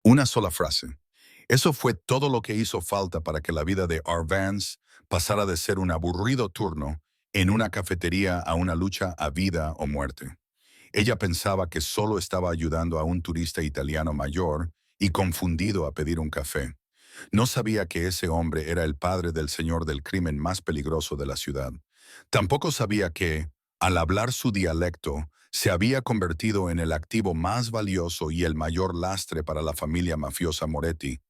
Una sola frase. Eso fue todo lo que hizo falta para que la vida de R. Vance pasara de ser un aburrido turno en una cafetería a una lucha a vida o muerte. Ella pensaba que solo estaba ayudando a un turista italiano mayor y confundido a pedir un café. No sabía que ese hombre era el padre del señor del crimen más peligroso de la ciudad. Tampoco sabía que, al hablar su dialecto, se había convertido en el activo más valioso y el mayor lastre para la familia mafiosa Moretti.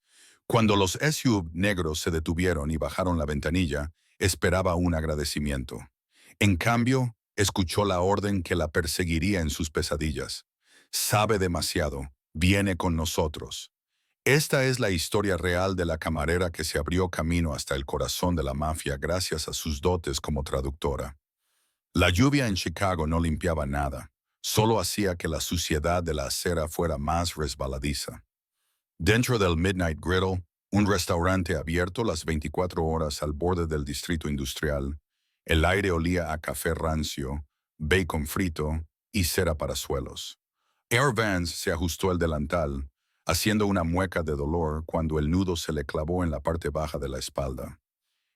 Cuando los SUV negros se detuvieron y bajaron la ventanilla, esperaba un agradecimiento. En cambio, escuchó la orden que la perseguiría en sus pesadillas. Sabe demasiado, viene con nosotros. Esta es la historia real de la camarera que se abrió camino hasta el corazón de la mafia gracias a sus dotes como traductora. La lluvia en Chicago no limpiaba nada, solo hacía que la suciedad de la acera fuera más resbaladiza. Dentro del Midnight Griddle, un restaurante abierto las 24 horas al borde del distrito industrial, el aire olía a café rancio, bacon frito y cera para suelos. Air Vance se ajustó el delantal, haciendo una mueca de dolor cuando el nudo se le clavó en la parte baja de la espalda.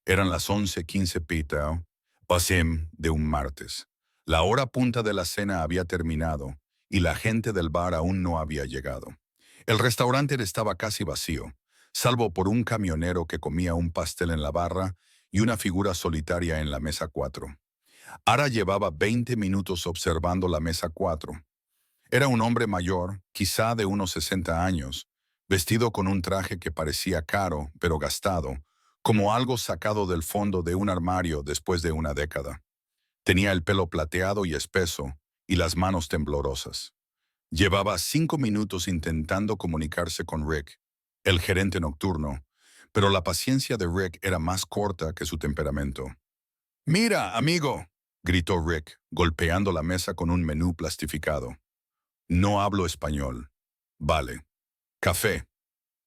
Eran las 11:15 p.m. de un martes. La hora punta de la cena había terminado y la gente del bar aún no había llegado. El restaurante estaba casi vacío, salvo por un camionero que comía un pastel en la barra y una figura solitaria en la mesa 4. Ara llevaba 20 minutos observando la mesa 4. Era un hombre mayor, quizá de unos 60 años, vestido con un traje que parecía caro, pero gastado, como algo sacado del fondo de un armario después de una década. Tenía el pelo plateado y espeso, y las manos temblorosas. Llevaba 5 minutos intentando comunicarse con Rick, el gerente nocturno, pero la paciencia de Rick era más corta que su temperamento. «Mira, amigo», gritó Rick, golpeando la mesa con un menú plastificado. «No hablo español». «Vale. Café.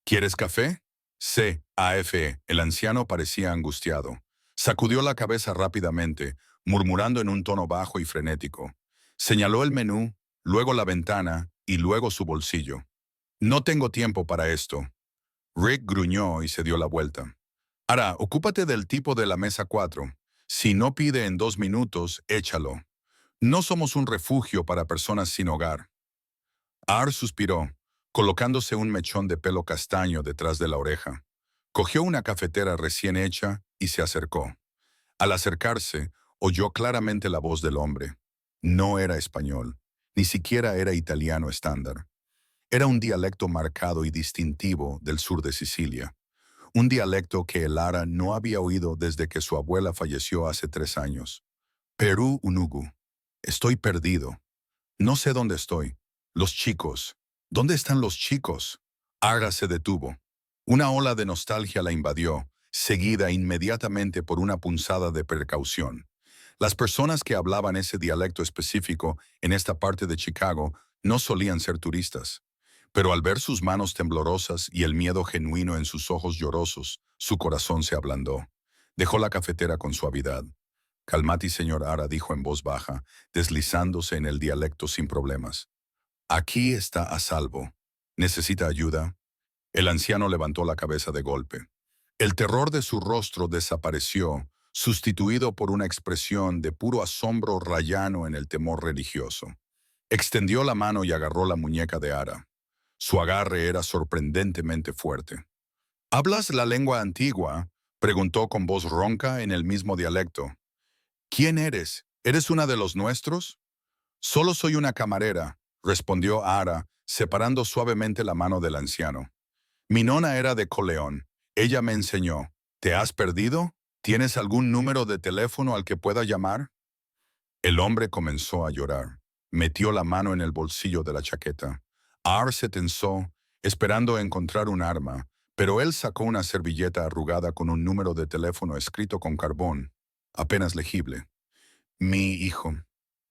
¿Quieres café?» C-A-F-E. El anciano parecía angustiado. Sacudió la cabeza rápidamente, murmurando en un tono bajo y frenético. Señaló el menú, luego la ventana y luego su bolsillo. «No tengo tiempo para esto». Rick gruñó y se dio la vuelta. «Ahora, ocúpate del tipo de la mesa 4. Si no pide en 2 minutos, échalo. No somos un refugio para personas sin hogar». Ar suspiró, colocándose un mechón de pelo castaño detrás de la oreja. Cogió una cafetera recién hecha y se acercó. Al acercarse, oyó claramente la voz del hombre. No era español, ni siquiera era italiano estándar. Era un dialecto marcado y distintivo del sur de Sicilia. Un dialecto que el Ara no había oído desde que su abuela falleció hace 3 años. Perú Unugu. Estoy perdido. No sé dónde estoy. Los chicos. ¿Dónde están los chicos? Ara se detuvo. Una ola de nostalgia la invadió, seguida inmediatamente por una punzada de precaución. Las personas que hablaban ese dialecto específico en esta parte de Chicago no solían ser turistas. Pero al ver sus manos temblorosas y el miedo genuino en sus ojos llorosos, su corazón se ablandó. Dejó la cafetera con suavidad. «Calmati, señor Ara», dijo en voz baja, deslizándose en el dialecto sin problemas. «Aquí está a salvo. ¿Necesita ayuda?» El anciano levantó la cabeza de golpe. El terror de su rostro desapareció, sustituido por una expresión de puro asombro rayano en el temor religioso. Extendió la mano y agarró la muñeca de Ara. Su agarre era sorprendentemente fuerte. «¿Hablas la lengua antigua?», preguntó con voz ronca en el mismo dialecto. «¿Quién eres? ¿Eres una de los nuestros?» «Solo soy una camarera», respondió Ara, separando suavemente la mano del anciano. «Mi nona era de Coleón. Ella me enseñó. ¿Te has perdido? ¿Tienes algún número de teléfono al que pueda llamar?» El hombre comenzó a llorar. Metió la mano en el bolsillo de la chaqueta. Ar se tensó, esperando encontrar un arma, pero él sacó una servilleta arrugada con un número de teléfono escrito con carbón, apenas legible. «Mi hijo»,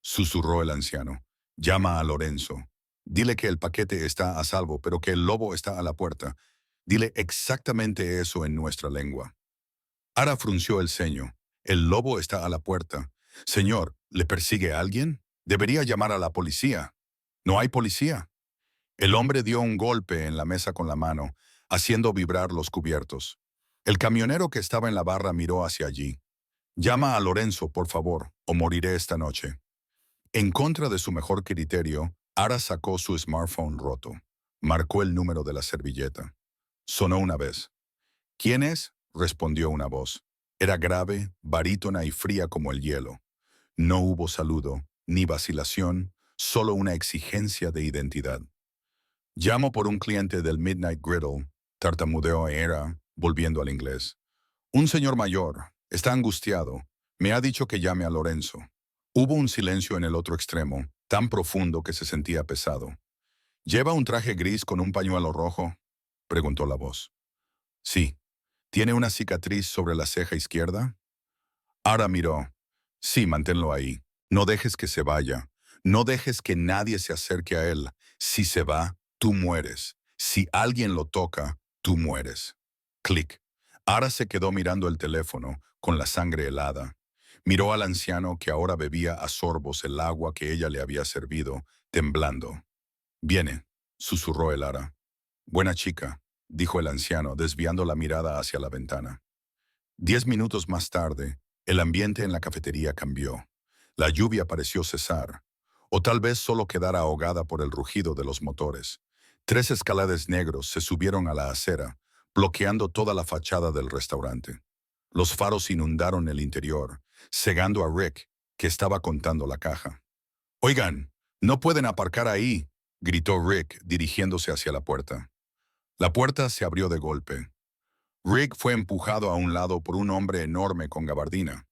susurró el anciano, «llama a Lorenzo. Dile que el paquete está a salvo, pero que el lobo está a la puerta. Dile exactamente eso en nuestra lengua». Ara frunció el ceño. «El lobo está a la puerta. Señor, ¿le persigue alguien? Debería llamar a la policía». «No hay policía». El hombre dio un golpe en la mesa con la mano, haciendo vibrar los cubiertos. El camionero que estaba en la barra miró hacia allí. Llama a Lorenzo, por favor, o moriré esta noche. En contra de su mejor criterio, Ara sacó su smartphone roto. Marcó el número de la servilleta. Sonó una vez. ¿Quién es? Respondió una voz. Era grave, barítona y fría como el hielo. No hubo saludo, ni vacilación, solo una exigencia de identidad. Llamo por un cliente del Midnight Griddle, tartamudeó Era, volviendo al inglés. Un señor mayor, está angustiado. Me ha dicho que llame a Lorenzo. Hubo un silencio en el otro extremo, tan profundo que se sentía pesado. ¿Lleva un traje gris con un pañuelo rojo? Preguntó la voz. Sí. ¿Tiene una cicatriz sobre la ceja izquierda? Ara miró. Sí, manténlo ahí. No dejes que se vaya. No dejes que nadie se acerque a él. Si se va, tú mueres. Si alguien lo toca, tú mueres. Clic. Ara se quedó mirando el teléfono, con la sangre helada. Miró al anciano que ahora bebía a sorbos el agua que ella le había servido, temblando. Viene, susurró el Ara. Buena chica, dijo el anciano, desviando la mirada hacia la ventana. 10 minutos más tarde, el ambiente en la cafetería cambió. La lluvia pareció cesar, o tal vez solo quedara ahogada por el rugido de los motores. 3 escalades negros se subieron a la acera, bloqueando toda la fachada del restaurante. Los faros inundaron el interior, cegando a Rick, que estaba contando la caja. «Oigan, no pueden aparcar ahí», gritó Rick, dirigiéndose hacia la puerta. La puerta se abrió de golpe. Rick fue empujado a un lado por un hombre enorme con gabardina.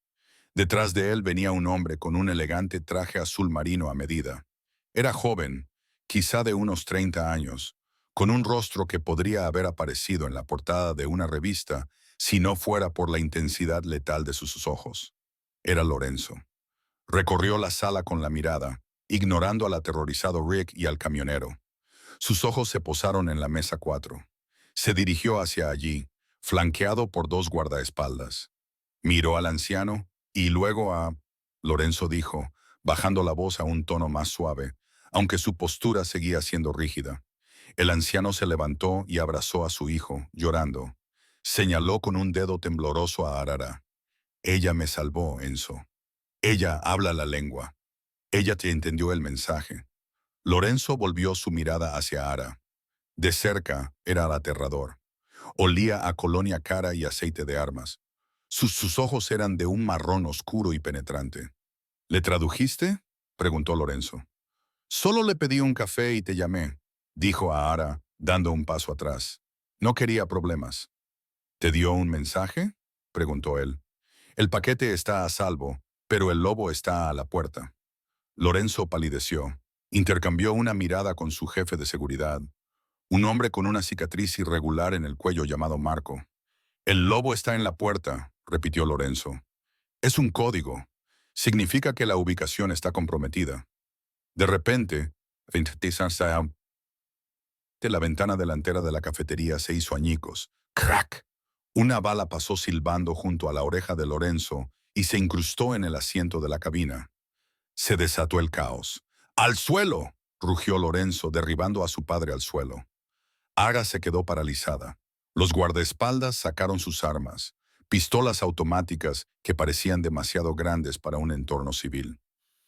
Detrás de él venía un hombre con un elegante traje azul marino a medida. Era joven, quizá de unos 30 años, con un rostro que podría haber aparecido en la portada de una revista si no fuera por la intensidad letal de sus ojos. Era Lorenzo. Recorrió la sala con la mirada, ignorando al aterrorizado Rick y al camionero. Sus ojos se posaron en la mesa 4. Se dirigió hacia allí, flanqueado por 2 guardaespaldas. Miró al anciano y luego a... Lorenzo dijo, bajando la voz a un tono más suave, aunque su postura seguía siendo rígida. El anciano se levantó y abrazó a su hijo, llorando. Señaló con un dedo tembloroso a Arara. Ella me salvó, Enzo. Ella habla la lengua. Ella te entendió el mensaje. Lorenzo volvió su mirada hacia Ara. De cerca era aterrador. Olía a colonia cara y aceite de armas. Sus ojos eran de un marrón oscuro y penetrante. ¿Le tradujiste? Preguntó Lorenzo. Solo le pedí un café y te llamé, dijo a Ara, dando un paso atrás. No quería problemas. ¿Te dio un mensaje? Preguntó él. El paquete está a salvo, pero el lobo está a la puerta. Lorenzo palideció. Intercambió una mirada con su jefe de seguridad, un hombre con una cicatriz irregular en el cuello llamado Marco. El lobo está en la puerta, repitió Lorenzo. Es un código. Significa que la ubicación está comprometida. De repente, la ventana delantera de la cafetería se hizo añicos. ¡Crack! Una bala pasó silbando junto a la oreja de Lorenzo y se incrustó en el asiento de la cabina. Se desató el caos. ¡Al suelo!, rugió Lorenzo, derribando a su padre al suelo. Ara se quedó paralizada. Los guardaespaldas sacaron sus armas, pistolas automáticas que parecían demasiado grandes para un entorno civil.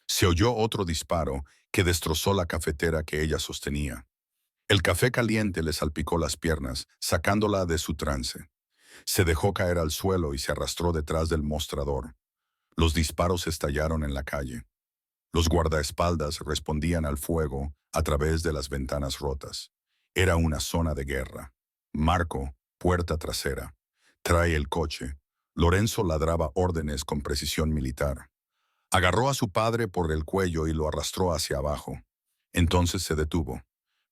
Se oyó otro disparo que destrozó la cafetera que ella sostenía. El café caliente le salpicó las piernas, sacándola de su trance. Se dejó caer al suelo y se arrastró detrás del mostrador. Los disparos estallaron en la calle. Los guardaespaldas respondían al fuego a través de las ventanas rotas. Era una zona de guerra. Marco, puerta trasera. Trae el coche. Lorenzo ladraba órdenes con precisión militar. Agarró a su padre por el cuello y lo arrastró hacia abajo. Entonces se detuvo.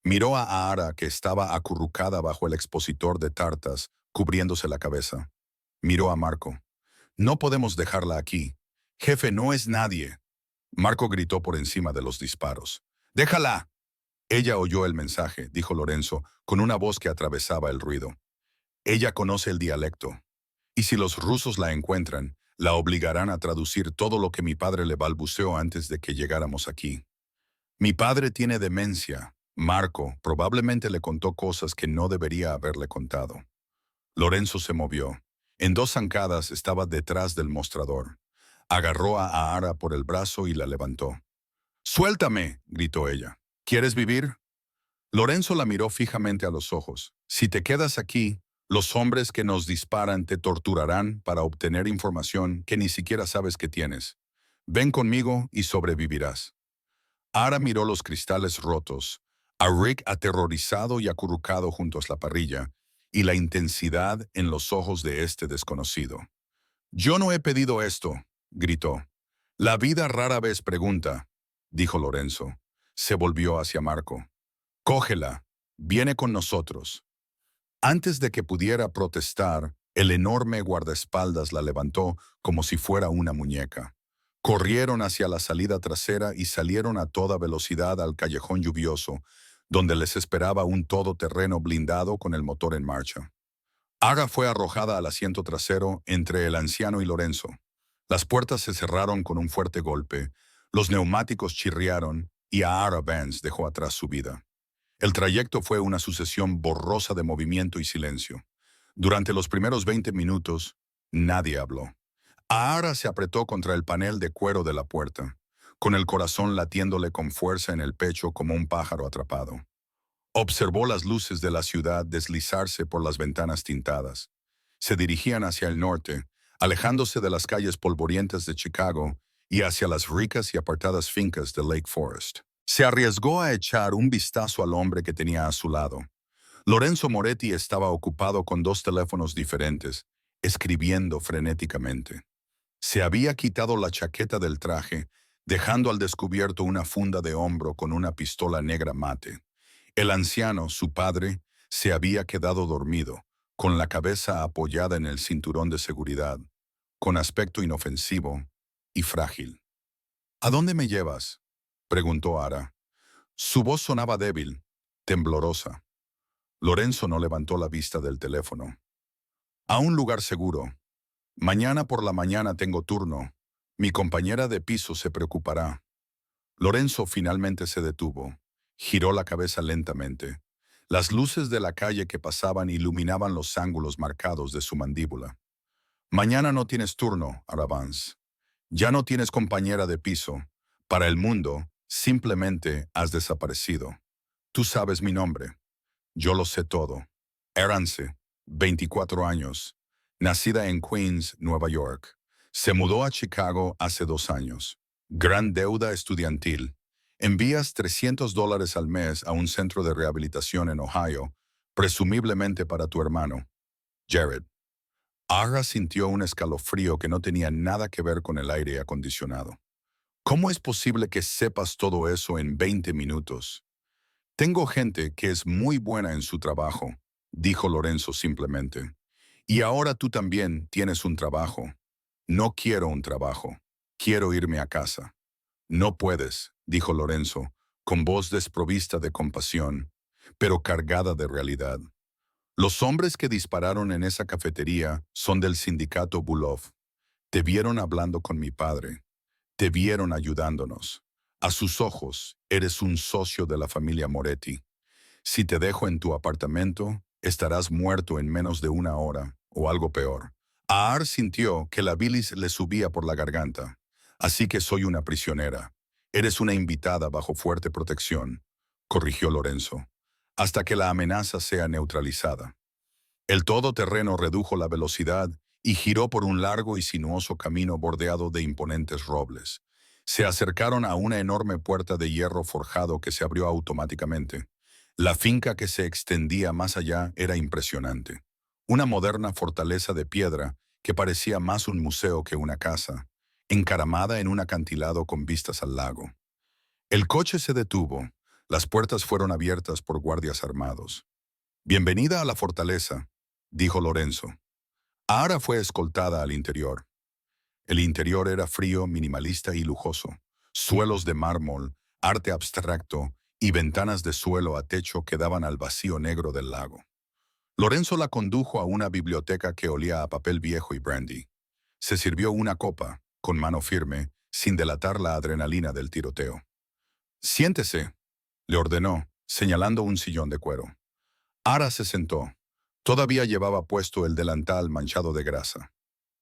Miró a Ara, que estaba acurrucada bajo el expositor de tartas, cubriéndose la cabeza. Miró a Marco. No podemos dejarla aquí. Jefe, no es nadie. Marco gritó por encima de los disparos. ¡Déjala! Ella oyó el mensaje, dijo Lorenzo, con una voz que atravesaba el ruido. Ella conoce el dialecto. Y si los rusos la encuentran, la obligarán a traducir todo lo que mi padre le balbuceó antes de que llegáramos aquí. Mi padre tiene demencia, Marco probablemente le contó cosas que no debería haberle contado. Lorenzo se movió. En 2 zancadas estaba detrás del mostrador. Agarró a Ara por el brazo y la levantó. «¡Suéltame!», gritó ella. «¿Quieres vivir?». Lorenzo la miró fijamente a los ojos. «Si te quedas aquí, los hombres que nos disparan te torturarán para obtener información que ni siquiera sabes que tienes. Ven conmigo y sobrevivirás». Ara miró los cristales rotos, a Rick aterrorizado y acurrucado junto a la parrilla, y la intensidad en los ojos de este desconocido. «Yo no he pedido esto», gritó. «La vida rara vez pregunta», dijo Lorenzo. Se volvió hacia Marco. «Cógela. Viene con nosotros». Antes de que pudiera protestar, el enorme guardaespaldas la levantó como si fuera una muñeca. Corrieron hacia la salida trasera y salieron a toda velocidad al callejón lluvioso, donde les esperaba un todoterreno blindado con el motor en marcha. Aga fue arrojada al asiento trasero entre el anciano y Lorenzo. Las puertas se cerraron con un fuerte golpe, los neumáticos chirriaron y Ara Vance dejó atrás su vida. El trayecto fue una sucesión borrosa de movimiento y silencio. Durante los primeros 20 minutos, nadie habló. Ara se apretó contra el panel de cuero de la puerta, con el corazón latiéndole con fuerza en el pecho como un pájaro atrapado. Observó las luces de la ciudad deslizarse por las ventanas tintadas. Se dirigían hacia el norte, alejándose de las calles polvorientas de Chicago y hacia las ricas y apartadas fincas de Lake Forest. Se arriesgó a echar un vistazo al hombre que tenía a su lado. Lorenzo Moretti estaba ocupado con 2 teléfonos diferentes, escribiendo frenéticamente. Se había quitado la chaqueta del traje, dejando al descubierto una funda de hombro con una pistola negra mate. El anciano, su padre, se había quedado dormido, con la cabeza apoyada en el cinturón de seguridad, con aspecto inofensivo y frágil. «¿A dónde me llevas?», preguntó Ara. Su voz sonaba débil, temblorosa. Lorenzo no levantó la vista del teléfono. «A un lugar seguro. Mañana por la mañana tengo turno. Mi compañera de piso se preocupará». Lorenzo finalmente se detuvo. Giró la cabeza lentamente. Las luces de la calle que pasaban iluminaban los ángulos marcados de su mandíbula. «Mañana no tienes turno, Ara Vance. Ya no tienes compañera de piso. Para el mundo, simplemente has desaparecido. Tú sabes mi nombre. Yo lo sé todo. Arance, 24 años. Nacida en Queens, Nueva York. Se mudó a Chicago hace 2 años. Gran deuda estudiantil. Envías $300 al mes a un centro de rehabilitación en Ohio, presumiblemente para tu hermano, Jared. Ara sintió un escalofrío que no tenía nada que ver con el aire acondicionado. «¿Cómo es posible que sepas todo eso en 20 minutos?» «Tengo gente que es muy buena en su trabajo», dijo Lorenzo simplemente. «Y ahora tú también tienes un trabajo». «No quiero un trabajo. Quiero irme a casa». «No puedes», dijo Lorenzo, con voz desprovista de compasión, pero cargada de realidad. «Los hombres que dispararon en esa cafetería son del sindicato Bulov. Te vieron hablando con mi padre. Te vieron ayudándonos. A sus ojos, eres un socio de la familia Moretti. Si te dejo en tu apartamento, estarás muerto en menos de 1 hora, o algo peor». Aar sintió que la bilis le subía por la garganta. «Así que soy una prisionera. Eres una invitada bajo fuerte protección», corrigió Lorenzo, «hasta que la amenaza sea neutralizada». El todoterreno redujo la velocidad y giró por un largo y sinuoso camino bordeado de imponentes robles. Se acercaron a una enorme puerta de hierro forjado que se abrió automáticamente. La finca que se extendía más allá era impresionante. Una moderna fortaleza de piedra que parecía más un museo que una casa, encaramada en un acantilado con vistas al lago. El coche se detuvo. Las puertas fueron abiertas por guardias armados. «Bienvenida a la fortaleza», dijo Lorenzo. Ara fue escoltada al interior. El interior era frío, minimalista y lujoso. Suelos de mármol, arte abstracto y ventanas de suelo a techo que daban al vacío negro del lago. Lorenzo la condujo a una biblioteca que olía a papel viejo y brandy. Se sirvió una copa, con mano firme, sin delatar la adrenalina del tiroteo. «Siéntese», le ordenó, señalando un sillón de cuero. Ara se sentó. Todavía llevaba puesto el delantal manchado de grasa.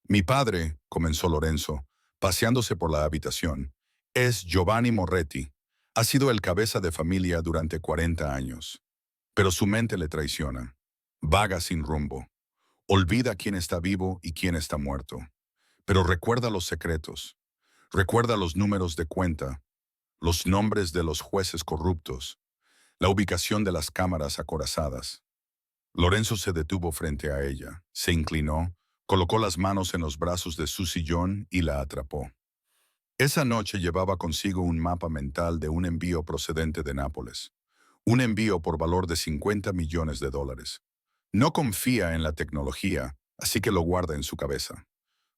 Mi padre, comenzó Lorenzo, paseándose por la habitación, es Giovanni Moretti. Ha sido el cabeza de familia durante 40 años. Pero su mente le traiciona. Vaga sin rumbo. Olvida quién está vivo y quién está muerto. Pero recuerda los secretos. Recuerda los números de cuenta, los nombres de los jueces corruptos, la ubicación de las cámaras acorazadas. Lorenzo se detuvo frente a ella, se inclinó, colocó las manos en los brazos de su sillón y la atrapó. Esa noche llevaba consigo un mapa mental de un envío procedente de Nápoles. Un envío por valor de 50 millones de dólares. No confía en la tecnología, así que lo guarda en su cabeza.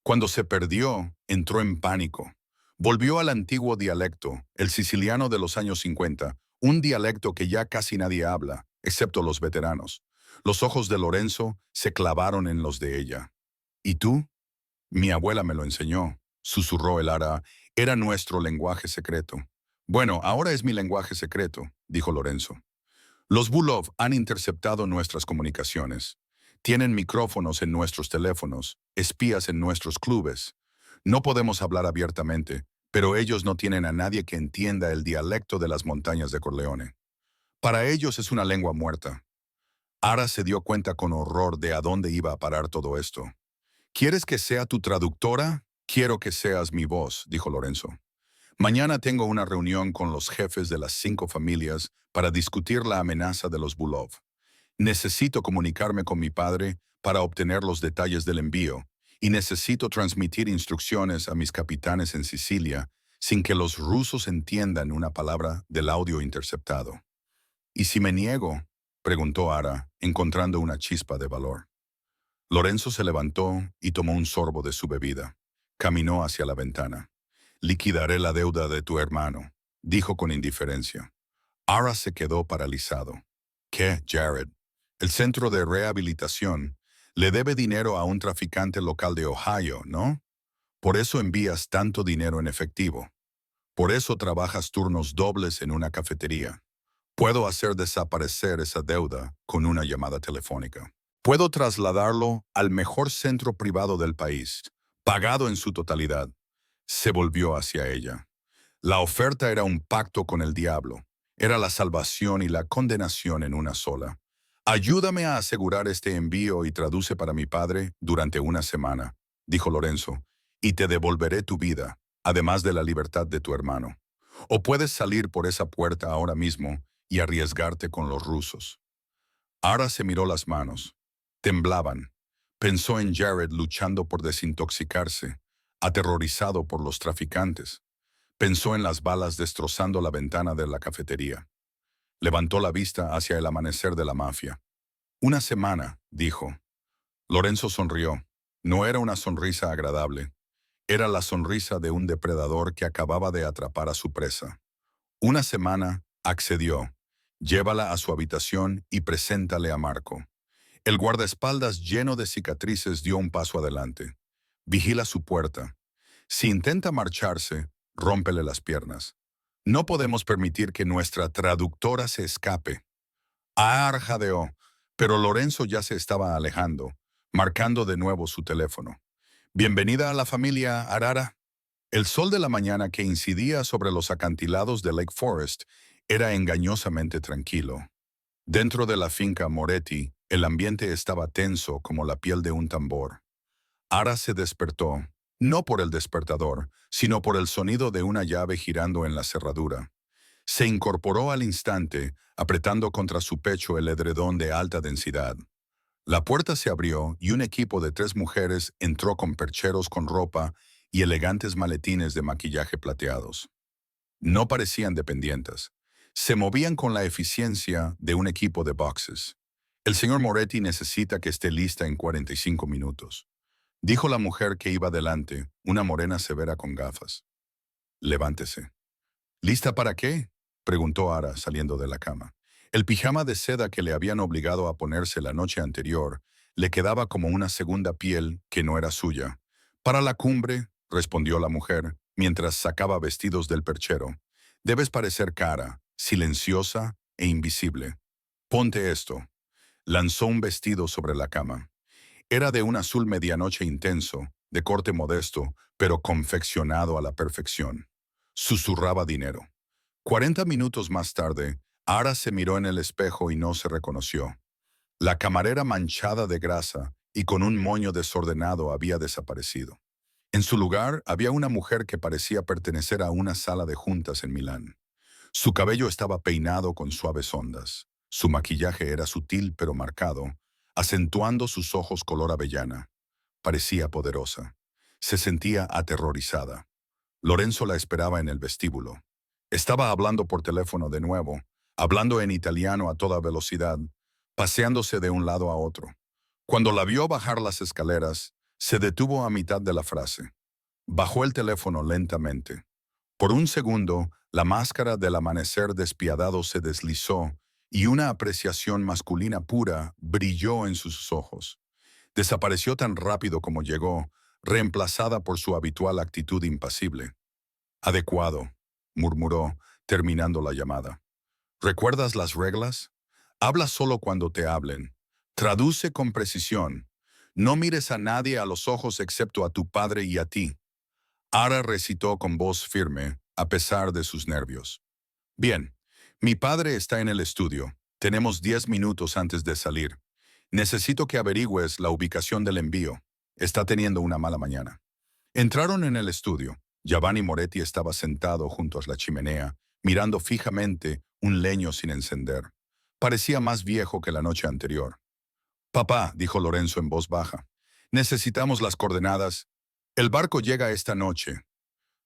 Cuando se perdió, entró en pánico. Volvió al antiguo dialecto, el siciliano de los años 50, un dialecto que ya casi nadie habla, excepto los veteranos. Los ojos de Lorenzo se clavaron en los de ella. ¿Y tú? Mi abuela me lo enseñó, susurró el Ara. Era nuestro lenguaje secreto. Bueno, ahora es mi lenguaje secreto, dijo Lorenzo. Los Bulov han interceptado nuestras comunicaciones. Tienen micrófonos en nuestros teléfonos, espías en nuestros clubes. No podemos hablar abiertamente, pero ellos no tienen a nadie que entienda el dialecto de las montañas de Corleone. Para ellos es una lengua muerta. Ara se dio cuenta con horror de a dónde iba a parar todo esto. ¿Quieres que sea tu traductora? Quiero que seas mi voz, dijo Lorenzo. Mañana tengo una reunión con los jefes de las 5 familias para discutir la amenaza de los Bulov. Necesito comunicarme con mi padre para obtener los detalles del envío y necesito transmitir instrucciones a mis capitanes en Sicilia sin que los rusos entiendan una palabra del audio interceptado. ¿Y si me niego?, preguntó Ara, encontrando una chispa de valor. Lorenzo se levantó y tomó un sorbo de su bebida. Caminó hacia la ventana. Liquidaré la deuda de tu hermano, dijo con indiferencia. Ara se quedó paralizado. ¿Qué, Jared? El centro de rehabilitación le debe dinero a un traficante local de Ohio, ¿no? Por eso envías tanto dinero en efectivo. Por eso trabajas turnos dobles en una cafetería. Puedo hacer desaparecer esa deuda con una llamada telefónica. Puedo trasladarlo al mejor centro privado del país, pagado en su totalidad. Se volvió hacia ella. La oferta era un pacto con el diablo. Era la salvación y la condenación en una sola. Ayúdame a asegurar este envío y traduce para mi padre durante una semana, dijo Lorenzo, y te devolveré tu vida, además de la libertad de tu hermano. O puedes salir por esa puerta ahora mismo y arriesgarte con los rusos. Ara se miró las manos. Temblaban. Pensó en Jared luchando por desintoxicarse, aterrorizado por los traficantes. Pensó en las balas destrozando la ventana de la cafetería. Levantó la vista hacia el amanecer de la mafia. Una semana, dijo. Lorenzo sonrió. No era una sonrisa agradable. Era la sonrisa de un depredador que acababa de atrapar a su presa. Una semana, accedió. Llévala a su habitación y preséntale a Marco. El guardaespaldas lleno de cicatrices dio un paso adelante. Vigila su puerta. Si intenta marcharse, rómpele las piernas. No podemos permitir que nuestra traductora se escape. Ar jadeó, pero Lorenzo ya se estaba alejando, marcando de nuevo su teléfono. Bienvenida a la familia Arara. El sol de la mañana que incidía sobre los acantilados de Lake Forest era engañosamente tranquilo. Dentro de la finca Moretti, el ambiente estaba tenso como la piel de un tambor. Ara se despertó, no por el despertador, sino por el sonido de una llave girando en la cerradura. Se incorporó al instante, apretando contra su pecho el edredón de alta densidad. La puerta se abrió y un equipo de 3 mujeres entró con percheros con ropa y elegantes maletines de maquillaje plateados. No parecían dependientes. Se movían con la eficiencia de un equipo de boxes. El señor Moretti necesita que esté lista en 45 minutos, dijo la mujer que iba delante, una morena severa con gafas. Levántese. ¿Lista para qué?, preguntó Ara saliendo de la cama. El pijama de seda que le habían obligado a ponerse la noche anterior le quedaba como una segunda piel que no era suya. Para la cumbre, respondió la mujer, mientras sacaba vestidos del perchero. Debes parecer cara, silenciosa e invisible. «Ponte esto». Lanzó un vestido sobre la cama. Era de un azul medianoche intenso, de corte modesto, pero confeccionado a la perfección. Susurraba dinero. 40 minutos más tarde, Ara se miró en el espejo y no se reconoció. La camarera manchada de grasa y con un moño desordenado había desaparecido. En su lugar había una mujer que parecía pertenecer a una sala de juntas en Milán. Su cabello estaba peinado con suaves ondas. Su maquillaje era sutil pero marcado, acentuando sus ojos color avellana. Parecía poderosa. Se sentía aterrorizada. Lorenzo la esperaba en el vestíbulo. Estaba hablando por teléfono de nuevo, hablando en italiano a toda velocidad, paseándose de un lado a otro. Cuando la vio bajar las escaleras, se detuvo a mitad de la frase. Bajó el teléfono lentamente. Por un segundo, la máscara del amanecer despiadado se deslizó y una apreciación masculina pura brilló en sus ojos. Desapareció tan rápido como llegó, reemplazada por su habitual actitud impasible. «Adecuado», murmuró, terminando la llamada. «¿Recuerdas las reglas? Habla solo cuando te hablen. Traduce con precisión. No mires a nadie a los ojos excepto a tu padre y a ti». Ara recitó con voz firme, a pesar de sus nervios. «Bien, mi padre está en el estudio. Tenemos 10 minutos antes de salir. Necesito que averigües la ubicación del envío. Está teniendo una mala mañana». Entraron en el estudio. Giovanni Moretti estaba sentado junto a la chimenea, mirando fijamente un leño sin encender. Parecía más viejo que la noche anterior. «Papá», dijo Lorenzo en voz baja, «necesitamos las coordenadas. El barco llega esta noche».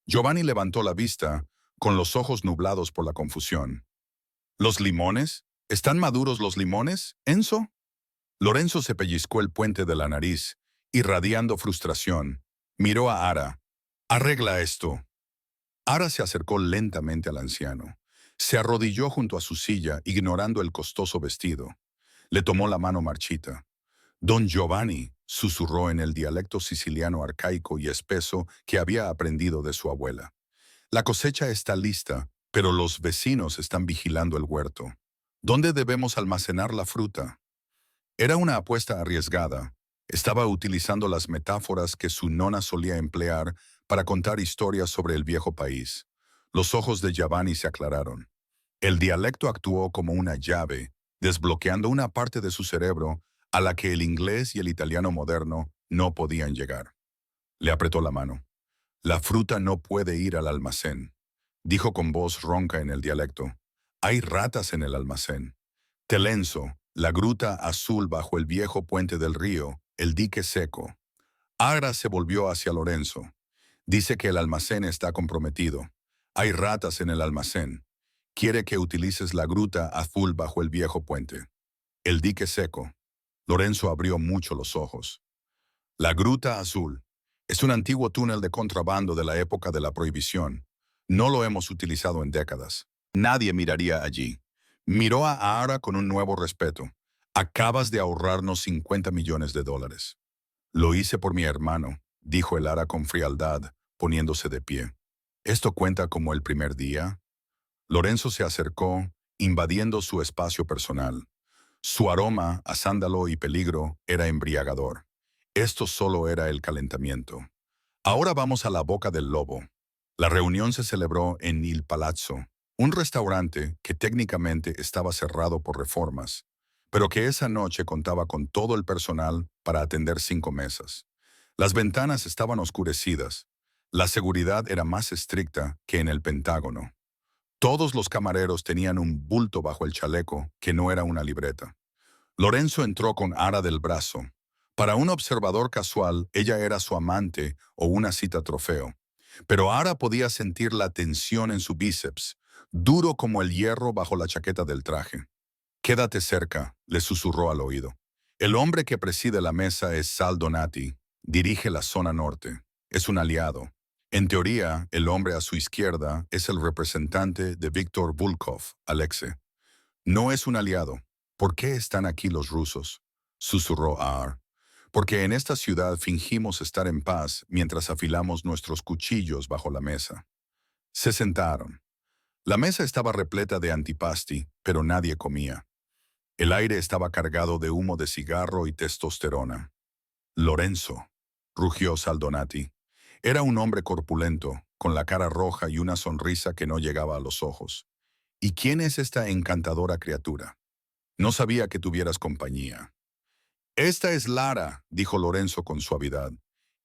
Giovanni levantó la vista, con los ojos nublados por la confusión. «¿Los limones? ¿Están maduros los limones, Enzo?» Lorenzo se pellizcó el puente de la nariz, irradiando frustración. Miró a Ara. «Arregla esto». Ara se acercó lentamente al anciano. Se arrodilló junto a su silla, ignorando el costoso vestido. Le tomó la mano marchita. «Don Giovanni», susurró en el dialecto siciliano arcaico y espeso que había aprendido de su abuela. «La cosecha está lista, pero los vecinos están vigilando el huerto. ¿Dónde debemos almacenar la fruta?» Era una apuesta arriesgada. Estaba utilizando las metáforas que su nona solía emplear para contar historias sobre el viejo país. Los ojos de Giovanni se aclararon. El dialecto actuó como una llave, desbloqueando una parte de su cerebro a la que el inglés y el italiano moderno no podían llegar. Le apretó la mano. «La fruta no puede ir al almacén», dijo con voz ronca en el dialecto. «Hay ratas en el almacén». Telenzo, la gruta azul bajo el viejo puente del río, el dique seco. Agra se volvió hacia Lorenzo. «Dice que el almacén está comprometido. Hay ratas en el almacén. Quiere que utilices la gruta azul bajo el viejo puente. El dique seco». Lorenzo abrió mucho los ojos. «La gruta azul. Es un antiguo túnel de contrabando de la época de la prohibición. No lo hemos utilizado en décadas. Nadie miraría allí». Miró a Ara con un nuevo respeto. «Acabas de ahorrarnos 50 millones de dólares». «Lo hice por mi hermano», dijo el Ara con frialdad, poniéndose de pie. «¿Esto cuenta como el primer día?» Lorenzo se acercó, invadiendo su espacio personal. Su aroma a sándalo y peligro era embriagador. Esto solo era el calentamiento. «Ahora vamos a la Boca del Lobo». La reunión se celebró en Il Palazzo, un restaurante que técnicamente estaba cerrado por reformas, pero que esa noche contaba con todo el personal para atender 5 mesas. Las ventanas estaban oscurecidas. La seguridad era más estricta que en el Pentágono. Todos los camareros tenían un bulto bajo el chaleco que no era una libreta. Lorenzo entró con Ara del brazo. Para un observador casual, ella era su amante o una cita trofeo. Pero Ara podía sentir la tensión en su bíceps, duro como el hierro bajo la chaqueta del traje. «Quédate cerca», le susurró al oído. «El hombre que preside la mesa es Sal Donati, dirige la zona norte. Es un aliado. En teoría, el hombre a su izquierda es el representante de Víctor Volkov, Alexe. No es un aliado. ¿Por qué están aquí los rusos?», susurró Ar. «Porque en esta ciudad fingimos estar en paz mientras afilamos nuestros cuchillos bajo la mesa». Se sentaron. La mesa estaba repleta de antipasti, pero nadie comía. El aire estaba cargado de humo de cigarro y testosterona. Lorenzo, rugió Saldonati. Era un hombre corpulento, con la cara roja y una sonrisa que no llegaba a los ojos. ¿Y quién es esta encantadora criatura? No sabía que tuvieras compañía. Esta es Lara, dijo Lorenzo con suavidad.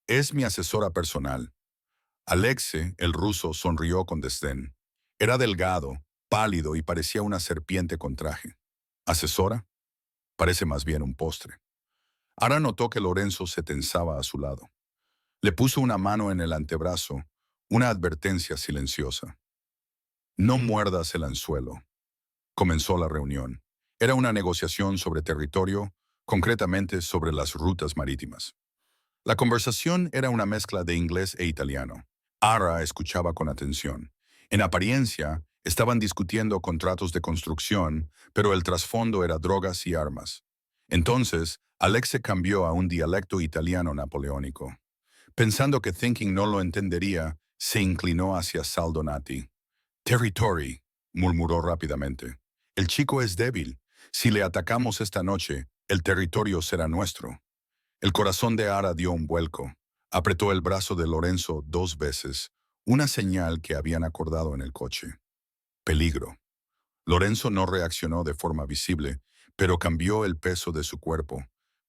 Es mi asesora personal. Alexe, el ruso, sonrió con desdén. Era delgado, pálido y parecía una serpiente con traje. ¿Asesora? Parece más bien un postre. Ara notó que Lorenzo se tensaba a su lado. Le puso una mano en el antebrazo, una advertencia silenciosa. No muerdas el anzuelo. Comenzó la reunión. Era una negociación sobre territorio, concretamente sobre las rutas marítimas. La conversación era una mezcla de inglés e italiano. Ara escuchaba con atención. En apariencia, estaban discutiendo contratos de construcción, pero el trasfondo era drogas y armas. Entonces, Alex se cambió a un dialecto italiano napoleónico. Pensando que Thinking no lo entendería, se inclinó hacia Saldonati. Territory, murmuró rápidamente. El chico es débil. Si le atacamos esta noche, el territorio será nuestro. El corazón de Ara dio un vuelco. Apretó el brazo de Lorenzo 2 veces, una señal que habían acordado en el coche. Peligro. Lorenzo no reaccionó de forma visible, pero cambió el peso de su cuerpo,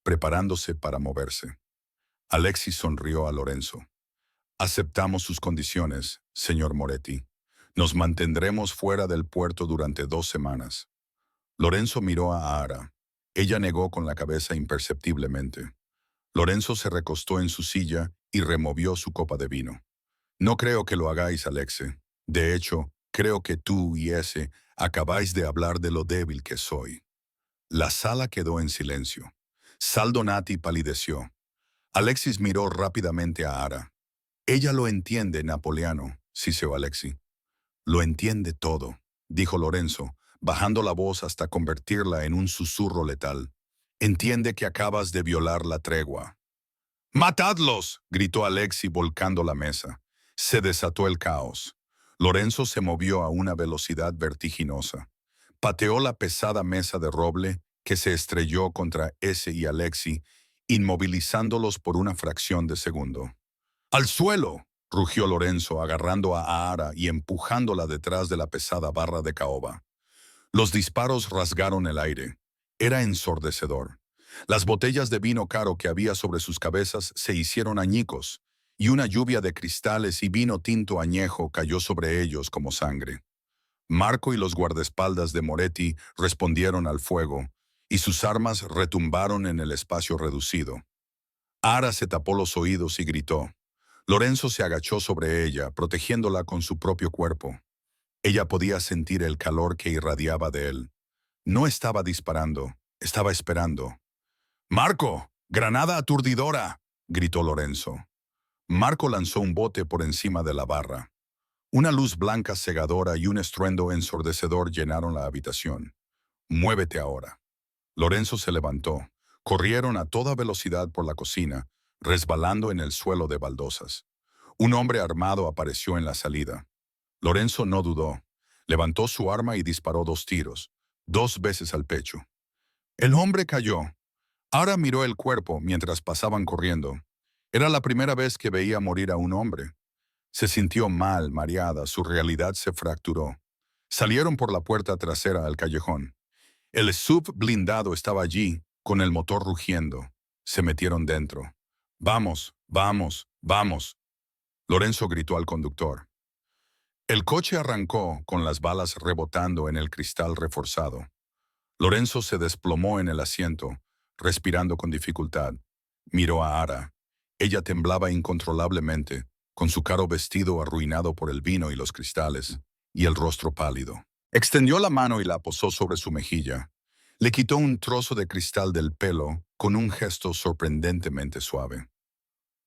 preparándose para moverse. Alexis sonrió a Lorenzo. Aceptamos sus condiciones, señor Moretti. Nos mantendremos fuera del puerto durante 2 semanas. Lorenzo miró a Ara. Ella negó con la cabeza imperceptiblemente. Lorenzo se recostó en su silla y removió su copa de vino. No creo que lo hagáis, Alexe. De hecho, creo que tú y ese acabáis de hablar de lo débil que soy. La sala quedó en silencio. Saldonati palideció. Alexis miró rápidamente a Ara. Ella lo entiende, Napoleano, siseó Alexis. Lo entiende todo, dijo Lorenzo, bajando la voz hasta convertirla en un susurro letal. Entiende que acabas de violar la tregua. ¡Matadlos!, gritó Alexis volcando la mesa. Se desató el caos. Lorenzo se movió a una velocidad vertiginosa. Pateó la pesada mesa de roble que se estrelló contra ese y Alexis, inmovilizándolos por una fracción de segundo. ¡Al suelo!, rugió Lorenzo agarrando a Ara y empujándola detrás de la pesada barra de caoba. Los disparos rasgaron el aire. Era ensordecedor. Las botellas de vino caro que había sobre sus cabezas se hicieron añicos, y una lluvia de cristales y vino tinto añejo cayó sobre ellos como sangre. Marco y los guardaespaldas de Moretti respondieron al fuego, y sus armas retumbaron en el espacio reducido. Ara se tapó los oídos y gritó. Lorenzo se agachó sobre ella, protegiéndola con su propio cuerpo. Ella podía sentir el calor que irradiaba de él. No estaba disparando, estaba esperando. ¡Marco! ¡Granada aturdidora!, gritó Lorenzo. Marco lanzó un bote por encima de la barra. Una luz blanca cegadora y un estruendo ensordecedor llenaron la habitación. «Muévete ahora». Lorenzo se levantó. Corrieron a toda velocidad por la cocina, resbalando en el suelo de baldosas. Un hombre armado apareció en la salida. Lorenzo no dudó. Levantó su arma y disparó 2 tiros, 2 veces al pecho. El hombre cayó. Ara miró el cuerpo mientras pasaban corriendo. Era la primera vez que veía morir a un hombre. Se sintió mal, mareada, su realidad se fracturó. Salieron por la puerta trasera al callejón. El sub blindado estaba allí, con el motor rugiendo. Se metieron dentro. «Vamos, vamos, vamos», Lorenzo gritó al conductor. El coche arrancó, con las balas rebotando en el cristal reforzado. Lorenzo se desplomó en el asiento, respirando con dificultad. Miró a Ara. Ella temblaba incontrolablemente, con su caro vestido arruinado por el vino y los cristales, y el rostro pálido. Extendió la mano y la posó sobre su mejilla. Le quitó un trozo de cristal del pelo con un gesto sorprendentemente suave.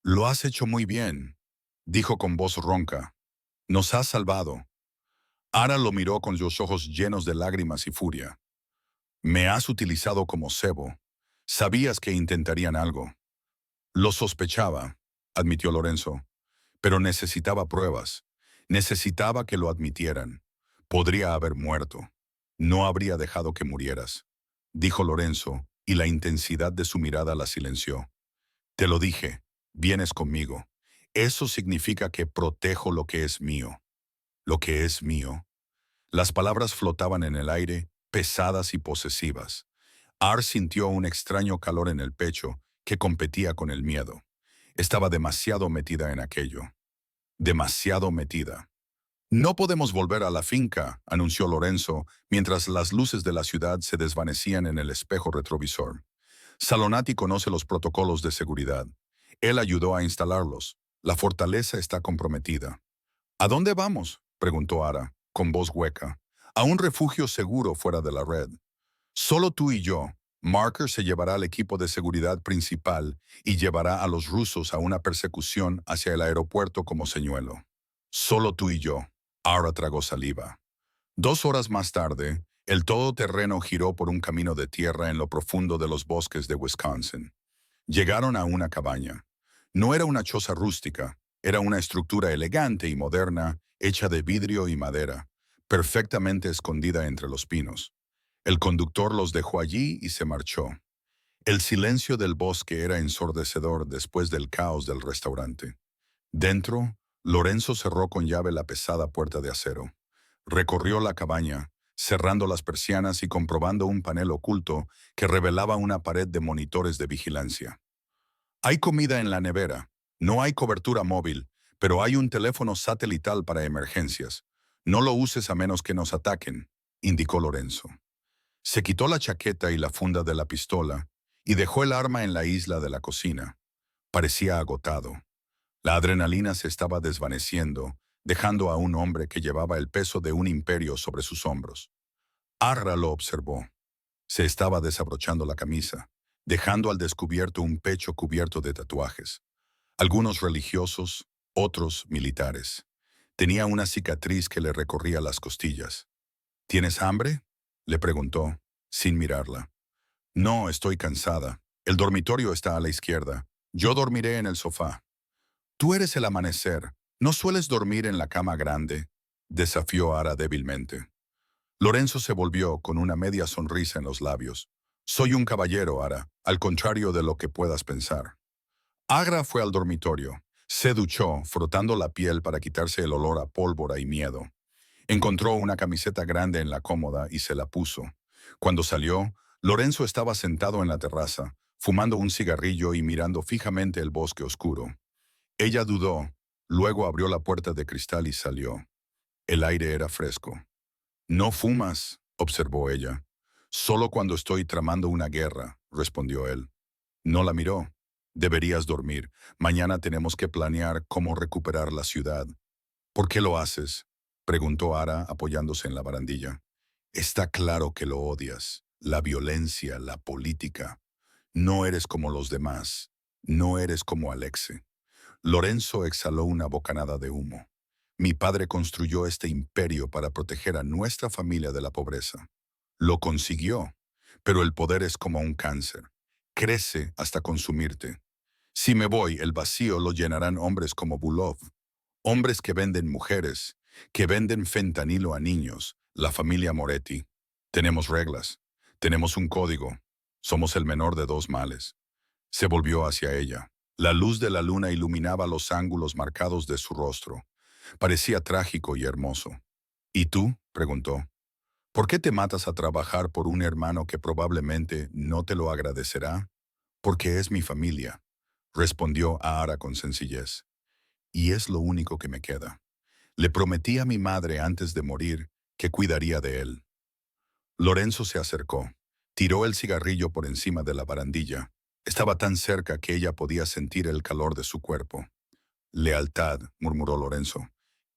«Lo has hecho muy bien», dijo con voz ronca. «Nos has salvado». Ara lo miró con los ojos llenos de lágrimas y furia. «Me has utilizado como cebo. Sabías que intentarían algo». «Lo sospechaba», admitió Lorenzo, «pero necesitaba pruebas. Necesitaba que lo admitieran. Podría haber muerto. No habría dejado que murieras, dijo Lorenzo, y la intensidad de su mirada la silenció. Te lo dije, vienes conmigo. Eso significa que protejo lo que es mío. Lo que es mío. Las palabras flotaban en el aire, pesadas y posesivas. Ar sintió un extraño calor en el pecho que competía con el miedo. Estaba demasiado metida en aquello. Demasiado metida. No podemos volver a la finca, anunció Lorenzo, mientras las luces de la ciudad se desvanecían en el espejo retrovisor. Salonati conoce los protocolos de seguridad. Él ayudó a instalarlos. La fortaleza está comprometida. ¿A dónde vamos?, preguntó Ara, con voz hueca. A un refugio seguro fuera de la red. Solo tú y yo. Marker se llevará al equipo de seguridad principal y llevará a los rusos a una persecución hacia el aeropuerto como señuelo. Solo tú y yo. Ara tragó saliva. 2 horas más tarde, el todoterreno giró por un camino de tierra en lo profundo de los bosques de Wisconsin. Llegaron a una cabaña. No era una choza rústica, era una estructura elegante y moderna, hecha de vidrio y madera, perfectamente escondida entre los pinos. El conductor los dejó allí y se marchó. El silencio del bosque era ensordecedor después del caos del restaurante. Dentro, Lorenzo cerró con llave la pesada puerta de acero. Recorrió la cabaña, cerrando las persianas y comprobando un panel oculto que revelaba una pared de monitores de vigilancia. Hay comida en la nevera. No hay cobertura móvil, pero hay un teléfono satelital para emergencias. No lo uses a menos que nos ataquen, indicó Lorenzo. Se quitó la chaqueta y la funda de la pistola y dejó el arma en la isla de la cocina. Parecía agotado. La adrenalina se estaba desvaneciendo, dejando a un hombre que llevaba el peso de un imperio sobre sus hombros. Arra lo observó. Se estaba desabrochando la camisa, dejando al descubierto un pecho cubierto de tatuajes. Algunos religiosos, otros militares. Tenía una cicatriz que le recorría las costillas. ¿Tienes hambre?, le preguntó, sin mirarla. No, estoy cansada. El dormitorio está a la izquierda. Yo dormiré en el sofá. Tú eres el amanecer. ¿No sueles dormir en la cama grande?, desafió Ara débilmente. Lorenzo se volvió con una media sonrisa en los labios. Soy un caballero, Ara, al contrario de lo que puedas pensar. Agra fue al dormitorio. Se duchó, frotando la piel para quitarse el olor a pólvora y miedo. Encontró una camiseta grande en la cómoda y se la puso. Cuando salió, Lorenzo estaba sentado en la terraza, fumando un cigarrillo y mirando fijamente el bosque oscuro. Ella dudó, luego abrió la puerta de cristal y salió. El aire era fresco. No fumas, observó ella. Solo cuando estoy tramando una guerra, respondió él. No la miró. Deberías dormir. Mañana tenemos que planear cómo recuperar la ciudad. ¿Por qué lo haces?, preguntó Ara apoyándose en la barandilla. Está claro que lo odias. La violencia, la política. No eres como los demás. No eres como Alexe. Lorenzo exhaló una bocanada de humo. Mi padre construyó este imperio para proteger a nuestra familia de la pobreza. Lo consiguió, pero el poder es como un cáncer. Crece hasta consumirte. Si me voy, el vacío lo llenarán hombres como Bulov. Hombres que venden mujeres, que venden fentanilo a niños, la familia Moretti. Tenemos reglas, tenemos un código. Somos el menor de dos males. Se volvió hacia ella. La luz de la luna iluminaba los ángulos marcados de su rostro. Parecía trágico y hermoso. ¿Y tú?, preguntó. ¿Por qué te matas a trabajar por un hermano que probablemente no te lo agradecerá? Porque es mi familia, respondió Ara con sencillez. Y es lo único que me queda. Le prometí a mi madre antes de morir que cuidaría de él. Lorenzo se acercó. Tiró el cigarrillo por encima de la barandilla. Estaba tan cerca que ella podía sentir el calor de su cuerpo. Lealtad, murmuró Lorenzo.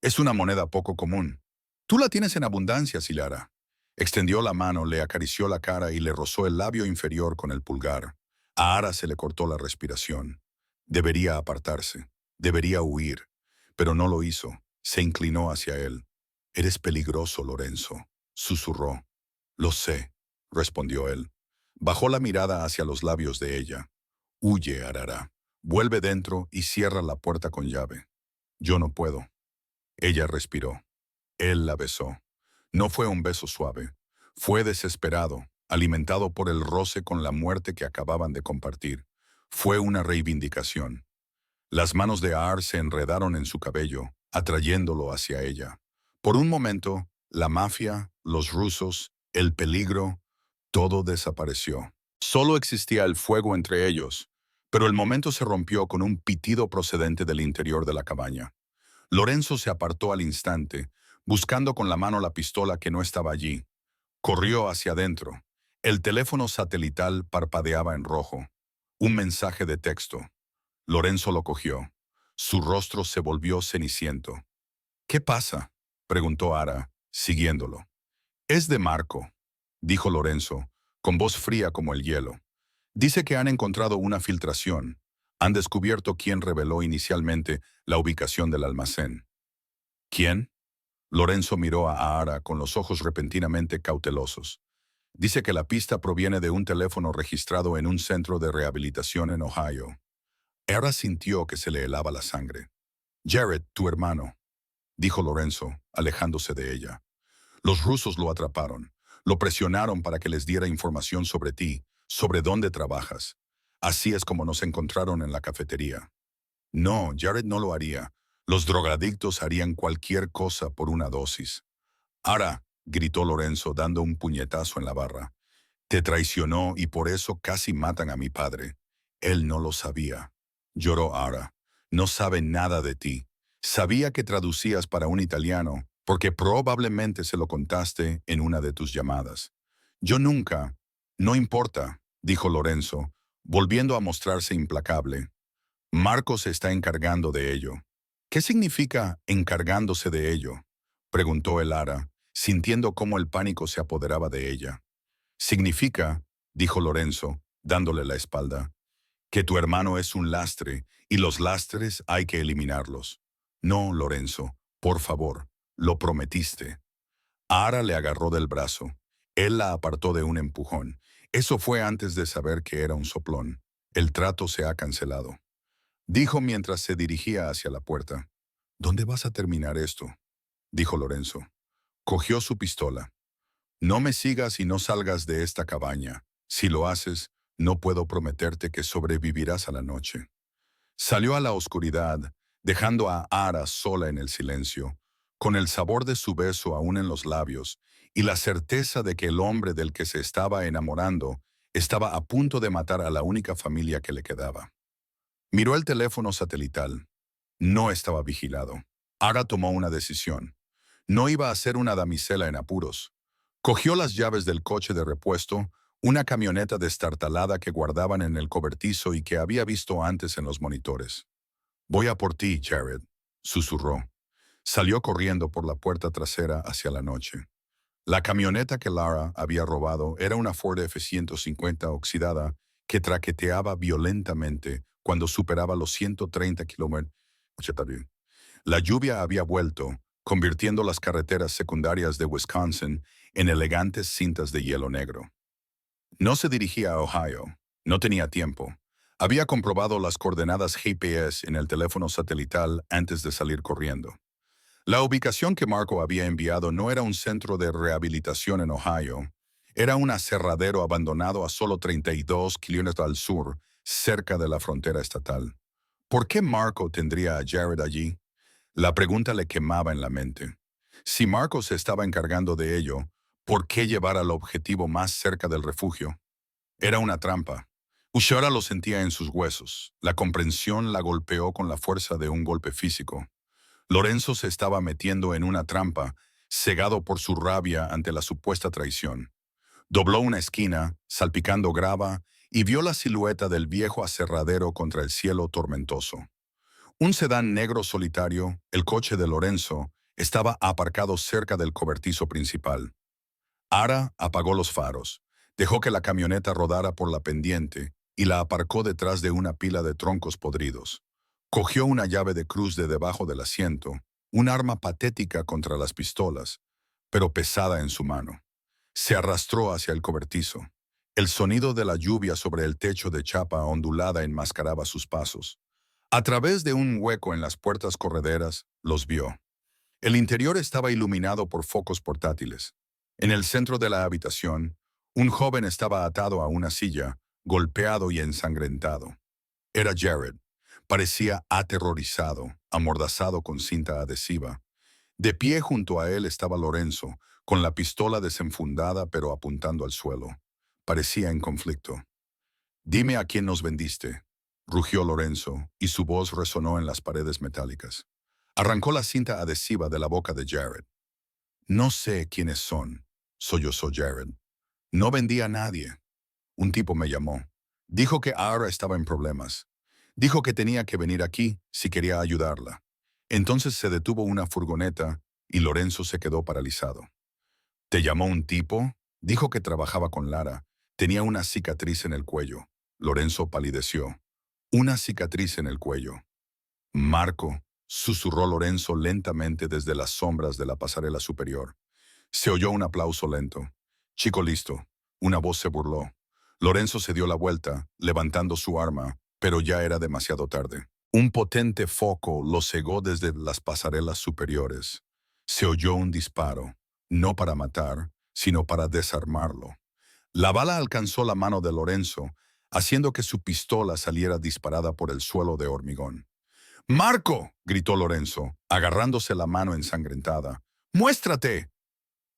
Es una moneda poco común. Tú la tienes en abundancia, Silara. Extendió la mano, le acarició la cara y le rozó el labio inferior con el pulgar. A Ara se le cortó la respiración. Debería apartarse. Debería huir. Pero no lo hizo. Se inclinó hacia él. Eres peligroso, Lorenzo, susurró. Lo sé, respondió él. Bajó la mirada hacia los labios de ella. Huye, Arara. Vuelve dentro y cierra la puerta con llave. Yo no puedo. Ella respiró. Él la besó. No fue un beso suave. Fue desesperado, alimentado por el roce con la muerte que acababan de compartir. Fue una reivindicación. Las manos de Aar se enredaron en su cabello, atrayéndolo hacia ella. Por un momento, la mafia, los rusos, el peligro, todo desapareció. Solo existía el fuego entre ellos, pero el momento se rompió con un pitido procedente del interior de la cabaña. Lorenzo se apartó al instante, buscando con la mano la pistola que no estaba allí. Corrió hacia adentro. El teléfono satelital parpadeaba en rojo. Un mensaje de texto. Lorenzo lo cogió. Su rostro se volvió ceniciento. ¿Qué pasa?, preguntó Ara, siguiéndolo. Es de Marco, dijo Lorenzo, con voz fría como el hielo. Dice que han encontrado una filtración. Han descubierto quién reveló inicialmente la ubicación del almacén. ¿Quién? Lorenzo miró a Ara con los ojos repentinamente cautelosos. Dice que la pista proviene de un teléfono registrado en un centro de rehabilitación en Ohio. Ara sintió que se le helaba la sangre. Jared, tu hermano, dijo Lorenzo, alejándose de ella. Los rusos lo atraparon. Lo presionaron para que les diera información sobre ti, sobre dónde trabajas. Así es como nos encontraron en la cafetería. No, Jared no lo haría. Los drogadictos harían cualquier cosa por una dosis. Ara, gritó Lorenzo dando un puñetazo en la barra. Te traicionó y por eso casi matan a mi padre. Él no lo sabía. Lloró Ara. No sabe nada de ti. Sabía que traducías para un italiano, porque probablemente se lo contaste en una de tus llamadas. Yo nunca. No importa, dijo Lorenzo, volviendo a mostrarse implacable. Marcos se está encargando de ello. ¿Qué significa encargándose de ello?, preguntó el Ara, sintiendo cómo el pánico se apoderaba de ella. Significa, dijo Lorenzo, dándole la espalda, que tu hermano es un lastre y los lastres hay que eliminarlos. No, Lorenzo, por favor, lo prometiste. Ara le agarró del brazo. Él la apartó de un empujón. Eso fue antes de saber que era un soplón. El trato se ha cancelado. Dijo mientras se dirigía hacia la puerta. ¿Dónde vas a terminar esto?, dijo Lorenzo. Cogió su pistola. No me sigas y no salgas de esta cabaña. Si lo haces, no puedo prometerte que sobrevivirás a la noche. Salió a la oscuridad, dejando a Ara sola en el silencio, con el sabor de su beso aún en los labios y la certeza de que el hombre del que se estaba enamorando estaba a punto de matar a la única familia que le quedaba. Miró el teléfono satelital. No estaba vigilado. Ara tomó una decisión. No iba a ser una damisela en apuros. Cogió las llaves del coche de repuesto, una camioneta destartalada que guardaban en el cobertizo y que había visto antes en los monitores. Voy a por ti, Jared, susurró. Salió corriendo por la puerta trasera hacia la noche. La camioneta que Lara había robado era una Ford F-150 oxidada que traqueteaba violentamente cuando superaba los 130 kilómetros. La lluvia había vuelto, convirtiendo las carreteras secundarias de Wisconsin en elegantes cintas de hielo negro. No se dirigía a Ohio. No tenía tiempo. Había comprobado las coordenadas GPS en el teléfono satelital antes de salir corriendo. La ubicación que Marco había enviado no era un centro de rehabilitación en Ohio. Era un aserradero abandonado a solo 32 kilómetros al sur, cerca de la frontera estatal. ¿Por qué Marco tendría a Jared allí? La pregunta le quemaba en la mente. Si Marco se estaba encargando de ello, ¿por qué llevar al objetivo más cerca del refugio? Era una trampa. Ushara lo sentía en sus huesos. La comprensión la golpeó con la fuerza de un golpe físico. Lorenzo se estaba metiendo en una trampa, cegado por su rabia ante la supuesta traición. Dobló una esquina, salpicando grava, y vio la silueta del viejo aserradero contra el cielo tormentoso. Un sedán negro solitario, el coche de Lorenzo, estaba aparcado cerca del cobertizo principal. Ara apagó los faros, dejó que la camioneta rodara por la pendiente y la aparcó detrás de una pila de troncos podridos. Cogió una llave de cruz de debajo del asiento, un arma patética contra las pistolas, pero pesada en su mano. Se arrastró hacia el cobertizo. El sonido de la lluvia sobre el techo de chapa ondulada enmascaraba sus pasos. A través de un hueco en las puertas correderas, los vio. El interior estaba iluminado por focos portátiles. En el centro de la habitación, un joven estaba atado a una silla, golpeado y ensangrentado. Era Jared. Parecía aterrorizado, amordazado con cinta adhesiva. De pie junto a él estaba Lorenzo, con la pistola desenfundada pero apuntando al suelo. Parecía en conflicto. «Dime a quién nos vendiste», rugió Lorenzo, y su voz resonó en las paredes metálicas. Arrancó la cinta adhesiva de la boca de Jared. «No sé quiénes son», sollozó Jared. «No vendí a nadie. Un tipo me llamó. Dijo que Ara estaba en problemas. Dijo que tenía que venir aquí si quería ayudarla. Entonces se detuvo una furgoneta y Lorenzo se quedó paralizado. «¿Te llamó un tipo?» Dijo que trabajaba con Lara. Tenía una cicatriz en el cuello. Lorenzo palideció. Una cicatriz en el cuello. «Marco», susurró Lorenzo lentamente desde las sombras de la pasarela superior. Se oyó un aplauso lento. «Chico listo». Una voz se burló. Lorenzo se dio la vuelta, levantando su arma, pero ya era demasiado tarde. Un potente foco lo cegó desde las pasarelas superiores. Se oyó un disparo, no para matar, sino para desarmarlo. La bala alcanzó la mano de Lorenzo, haciendo que su pistola saliera disparada por el suelo de hormigón. «¡Marco!», gritó Lorenzo, agarrándose la mano ensangrentada. «¡Muéstrate!».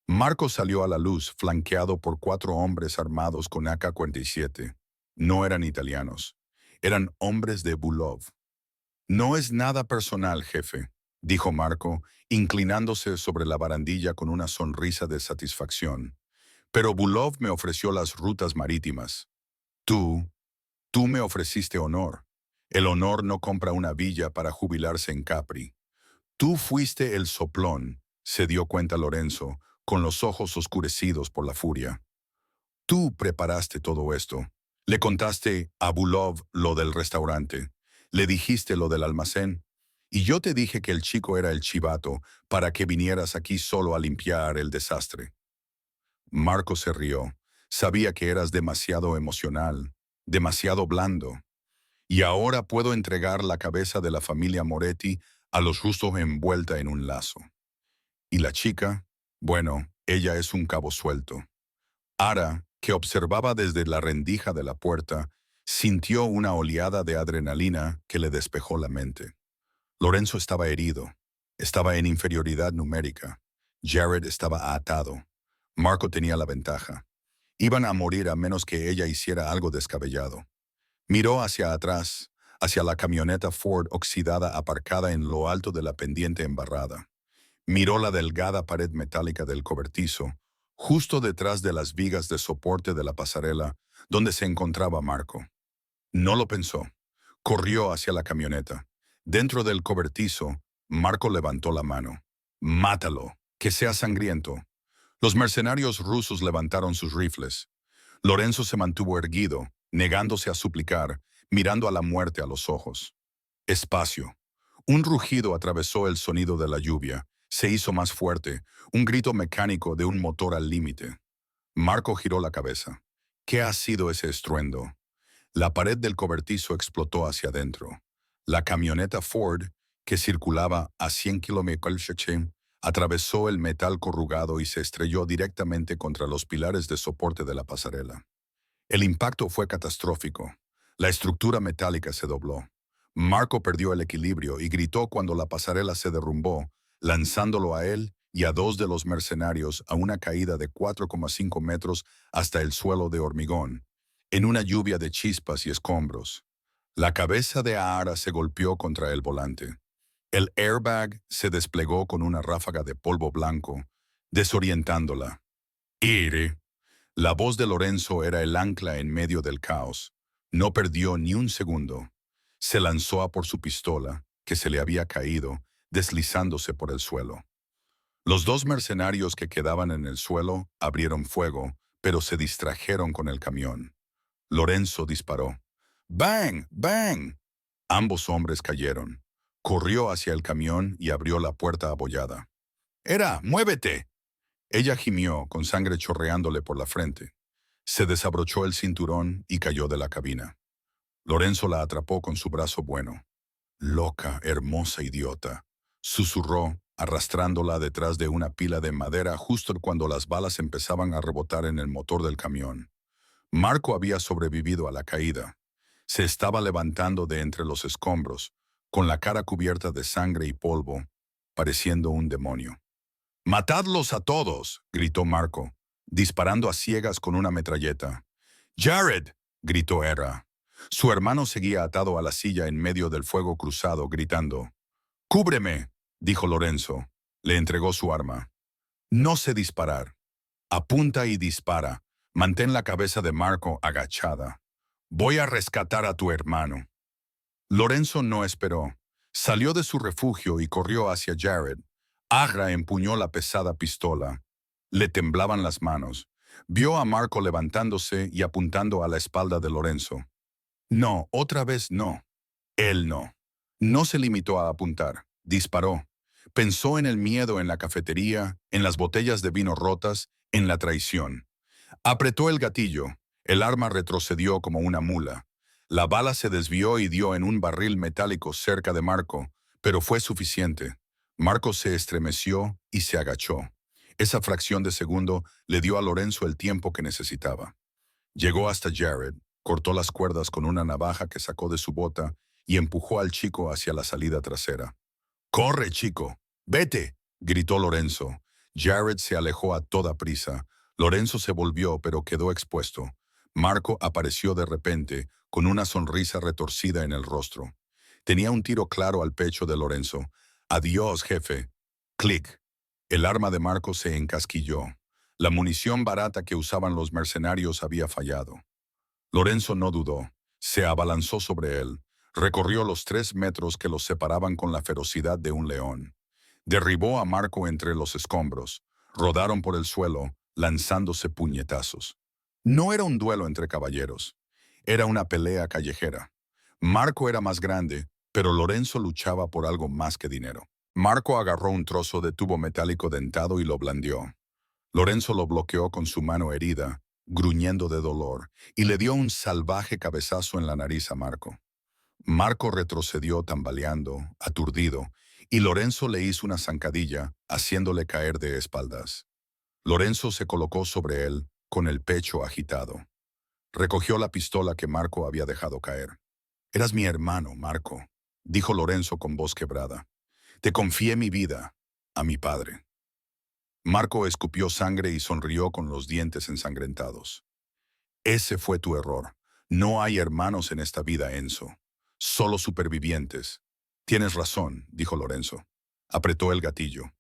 Marco salió a la luz, flanqueado por 4 hombres armados con AK-47. No eran italianos. Eran hombres de Bulov. «No es nada personal, jefe», dijo Marco, inclinándose sobre la barandilla con una sonrisa de satisfacción. «Pero Bulov me ofreció las rutas marítimas. Tú, tú me ofreciste honor. El honor no compra una villa para jubilarse en Capri. Tú fuiste el soplón», se dio cuenta Lorenzo, con los ojos oscurecidos por la furia. «Tú preparaste todo esto. Le contaste a Bulov lo del restaurante. Le dijiste lo del almacén. Y yo te dije que el chico era el chivato para que vinieras aquí solo a limpiar el desastre». Marco se rió. Sabía que eras demasiado emocional, demasiado blando. «Y ahora puedo entregar la cabeza de la familia Moretti a los rusos envuelta en un lazo. Y la chica, bueno, ella es un cabo suelto». Ara, que observaba desde la rendija de la puerta, sintió una oleada de adrenalina que le despejó la mente. Lorenzo estaba herido. Estaba en inferioridad numérica. Jared estaba atado. Marco tenía la ventaja. Iban a morir a menos que ella hiciera algo descabellado. Miró hacia atrás, hacia la camioneta Ford oxidada aparcada en lo alto de la pendiente embarrada. Miró la delgada pared metálica del cobertizo, justo detrás de las vigas de soporte de la pasarela, donde se encontraba Marco. No lo pensó. Corrió hacia la camioneta. Dentro del cobertizo, Marco levantó la mano. «Mátalo, que sea sangriento». Los mercenarios rusos levantaron sus rifles. Lorenzo se mantuvo erguido, negándose a suplicar, mirando a la muerte a los ojos. Espacio. Un rugido atravesó el sonido de la lluvia. Se hizo más fuerte, un grito mecánico de un motor al límite. Marco giró la cabeza. ¿Qué ha sido ese estruendo? La pared del cobertizo explotó hacia adentro. La camioneta Ford, que circulaba a 100 km/h, atravesó el metal corrugado y se estrelló directamente contra los pilares de soporte de la pasarela. El impacto fue catastrófico. La estructura metálica se dobló. Marco perdió el equilibrio y gritó cuando la pasarela se derrumbó, lanzándolo a él y a 2 de los mercenarios a una caída de 4,5 metros hasta el suelo de hormigón, en una lluvia de chispas y escombros. La cabeza de Ara se golpeó contra el volante. El airbag se desplegó con una ráfaga de polvo blanco, desorientándola. «¡Ire!». La voz de Lorenzo era el ancla en medio del caos. No perdió ni un segundo. Se lanzó a por su pistola, que se le había caído, deslizándose por el suelo. Los 2 mercenarios que quedaban en el suelo abrieron fuego, pero se distrajeron con el camión. Lorenzo disparó. ¡Bang! ¡Bang! Ambos hombres cayeron. Corrió hacia el camión y abrió la puerta abollada. «¡Era, muévete!». Ella gimió, con sangre chorreándole por la frente. Se desabrochó el cinturón y cayó de la cabina. Lorenzo la atrapó con su brazo bueno. «Loca, hermosa idiota», susurró arrastrándola detrás de una pila de madera justo cuando las balas empezaban a rebotar en el motor del camión. Marco había sobrevivido a la caída. Se estaba levantando de entre los escombros, con la cara cubierta de sangre y polvo, pareciendo un demonio. «¡Matadlos a todos!», gritó Marco, disparando a ciegas con una metralleta. «¡Jared!», gritó Era. Su hermano seguía atado a la silla en medio del fuego cruzado, gritando. «¡Cúbreme!», dijo Lorenzo. Le entregó su arma. «No sé disparar. Apunta y dispara. Mantén la cabeza de Marco agachada. Voy a rescatar a tu hermano». Lorenzo no esperó. Salió de su refugio y corrió hacia Jared. Agra empuñó la pesada pistola. Le temblaban las manos. Vio a Marco levantándose y apuntando a la espalda de Lorenzo. No, otra vez no. Él no. No se limitó a apuntar. Disparó. Pensó en el miedo en la cafetería, en las botellas de vino rotas, en la traición. Apretó el gatillo. El arma retrocedió como una mula. La bala se desvió y dio en un barril metálico cerca de Marco, pero fue suficiente. Marco se estremeció y se agachó. Esa fracción de segundo le dio a Lorenzo el tiempo que necesitaba. Llegó hasta Jared, cortó las cuerdas con una navaja que sacó de su bota y empujó al chico hacia la salida trasera. «¡Corre, chico! ¡Vete!», gritó Lorenzo. Jared se alejó a toda prisa. Lorenzo se volvió, pero quedó expuesto. Marco apareció de repente, con una sonrisa retorcida en el rostro. Tenía un tiro claro al pecho de Lorenzo. «Adiós, jefe». Clic. El arma de Marco se encasquilló. La munición barata que usaban los mercenarios había fallado. Lorenzo no dudó. Se abalanzó sobre él. Recorrió los 3 metros que los separaban con la ferocidad de un león. Derribó a Marco entre los escombros. Rodaron por el suelo, lanzándose puñetazos. No era un duelo entre caballeros. Era una pelea callejera. Marco era más grande, pero Lorenzo luchaba por algo más que dinero. Marco agarró un trozo de tubo metálico dentado y lo blandió. Lorenzo lo bloqueó con su mano herida, gruñendo de dolor, y le dio un salvaje cabezazo en la nariz a Marco. Marco retrocedió tambaleando, aturdido, y Lorenzo le hizo una zancadilla, haciéndole caer de espaldas. Lorenzo se colocó sobre él, con el pecho agitado. Recogió la pistola que Marco había dejado caer. «Eras mi hermano, Marco», dijo Lorenzo con voz quebrada. «Te confié mi vida, a mi padre». Marco escupió sangre y sonrió con los dientes ensangrentados. «Ese fue tu error. No hay hermanos en esta vida, Enzo. Solo supervivientes». «Tienes razón», dijo Lorenzo. Apretó el gatillo.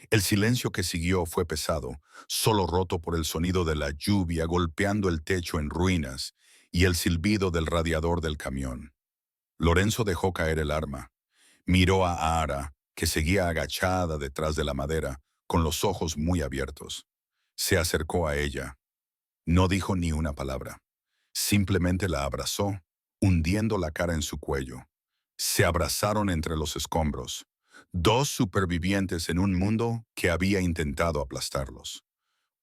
El silencio que siguió fue pesado, solo roto por el sonido de la lluvia golpeando el techo en ruinas y el silbido del radiador del camión. Lorenzo dejó caer el arma. Miró a Ara, que seguía agachada detrás de la madera, con los ojos muy abiertos. Se acercó a ella. No dijo ni una palabra. Simplemente la abrazó, hundiendo la cara en su cuello. Se abrazaron entre los escombros. Dos supervivientes en un mundo que había intentado aplastarlos.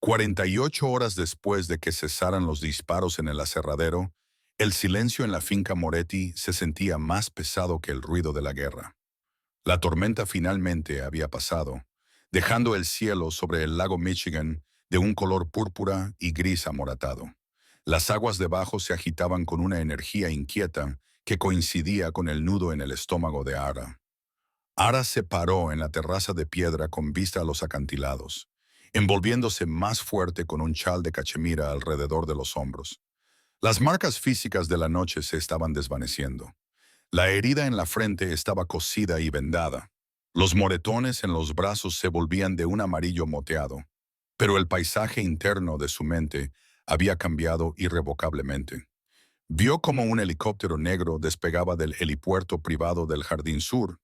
48 horas después de que cesaran los disparos en el aserradero, el silencio en la finca Moretti se sentía más pesado que el ruido de la guerra. La tormenta finalmente había pasado, dejando el cielo sobre el lago Michigan de un color púrpura y gris amoratado. Las aguas debajo se agitaban con una energía inquieta que coincidía con el nudo en el estómago de Ara. Ara se paró en la terraza de piedra con vista a los acantilados, envolviéndose más fuerte con un chal de cachemira alrededor de los hombros. Las marcas físicas de la noche se estaban desvaneciendo. La herida en la frente estaba cosida y vendada. Los moretones en los brazos se volvían de un amarillo moteado, pero el paisaje interno de su mente había cambiado irrevocablemente. Vio como un helicóptero negro despegaba del helipuerto privado del Jardín Sur,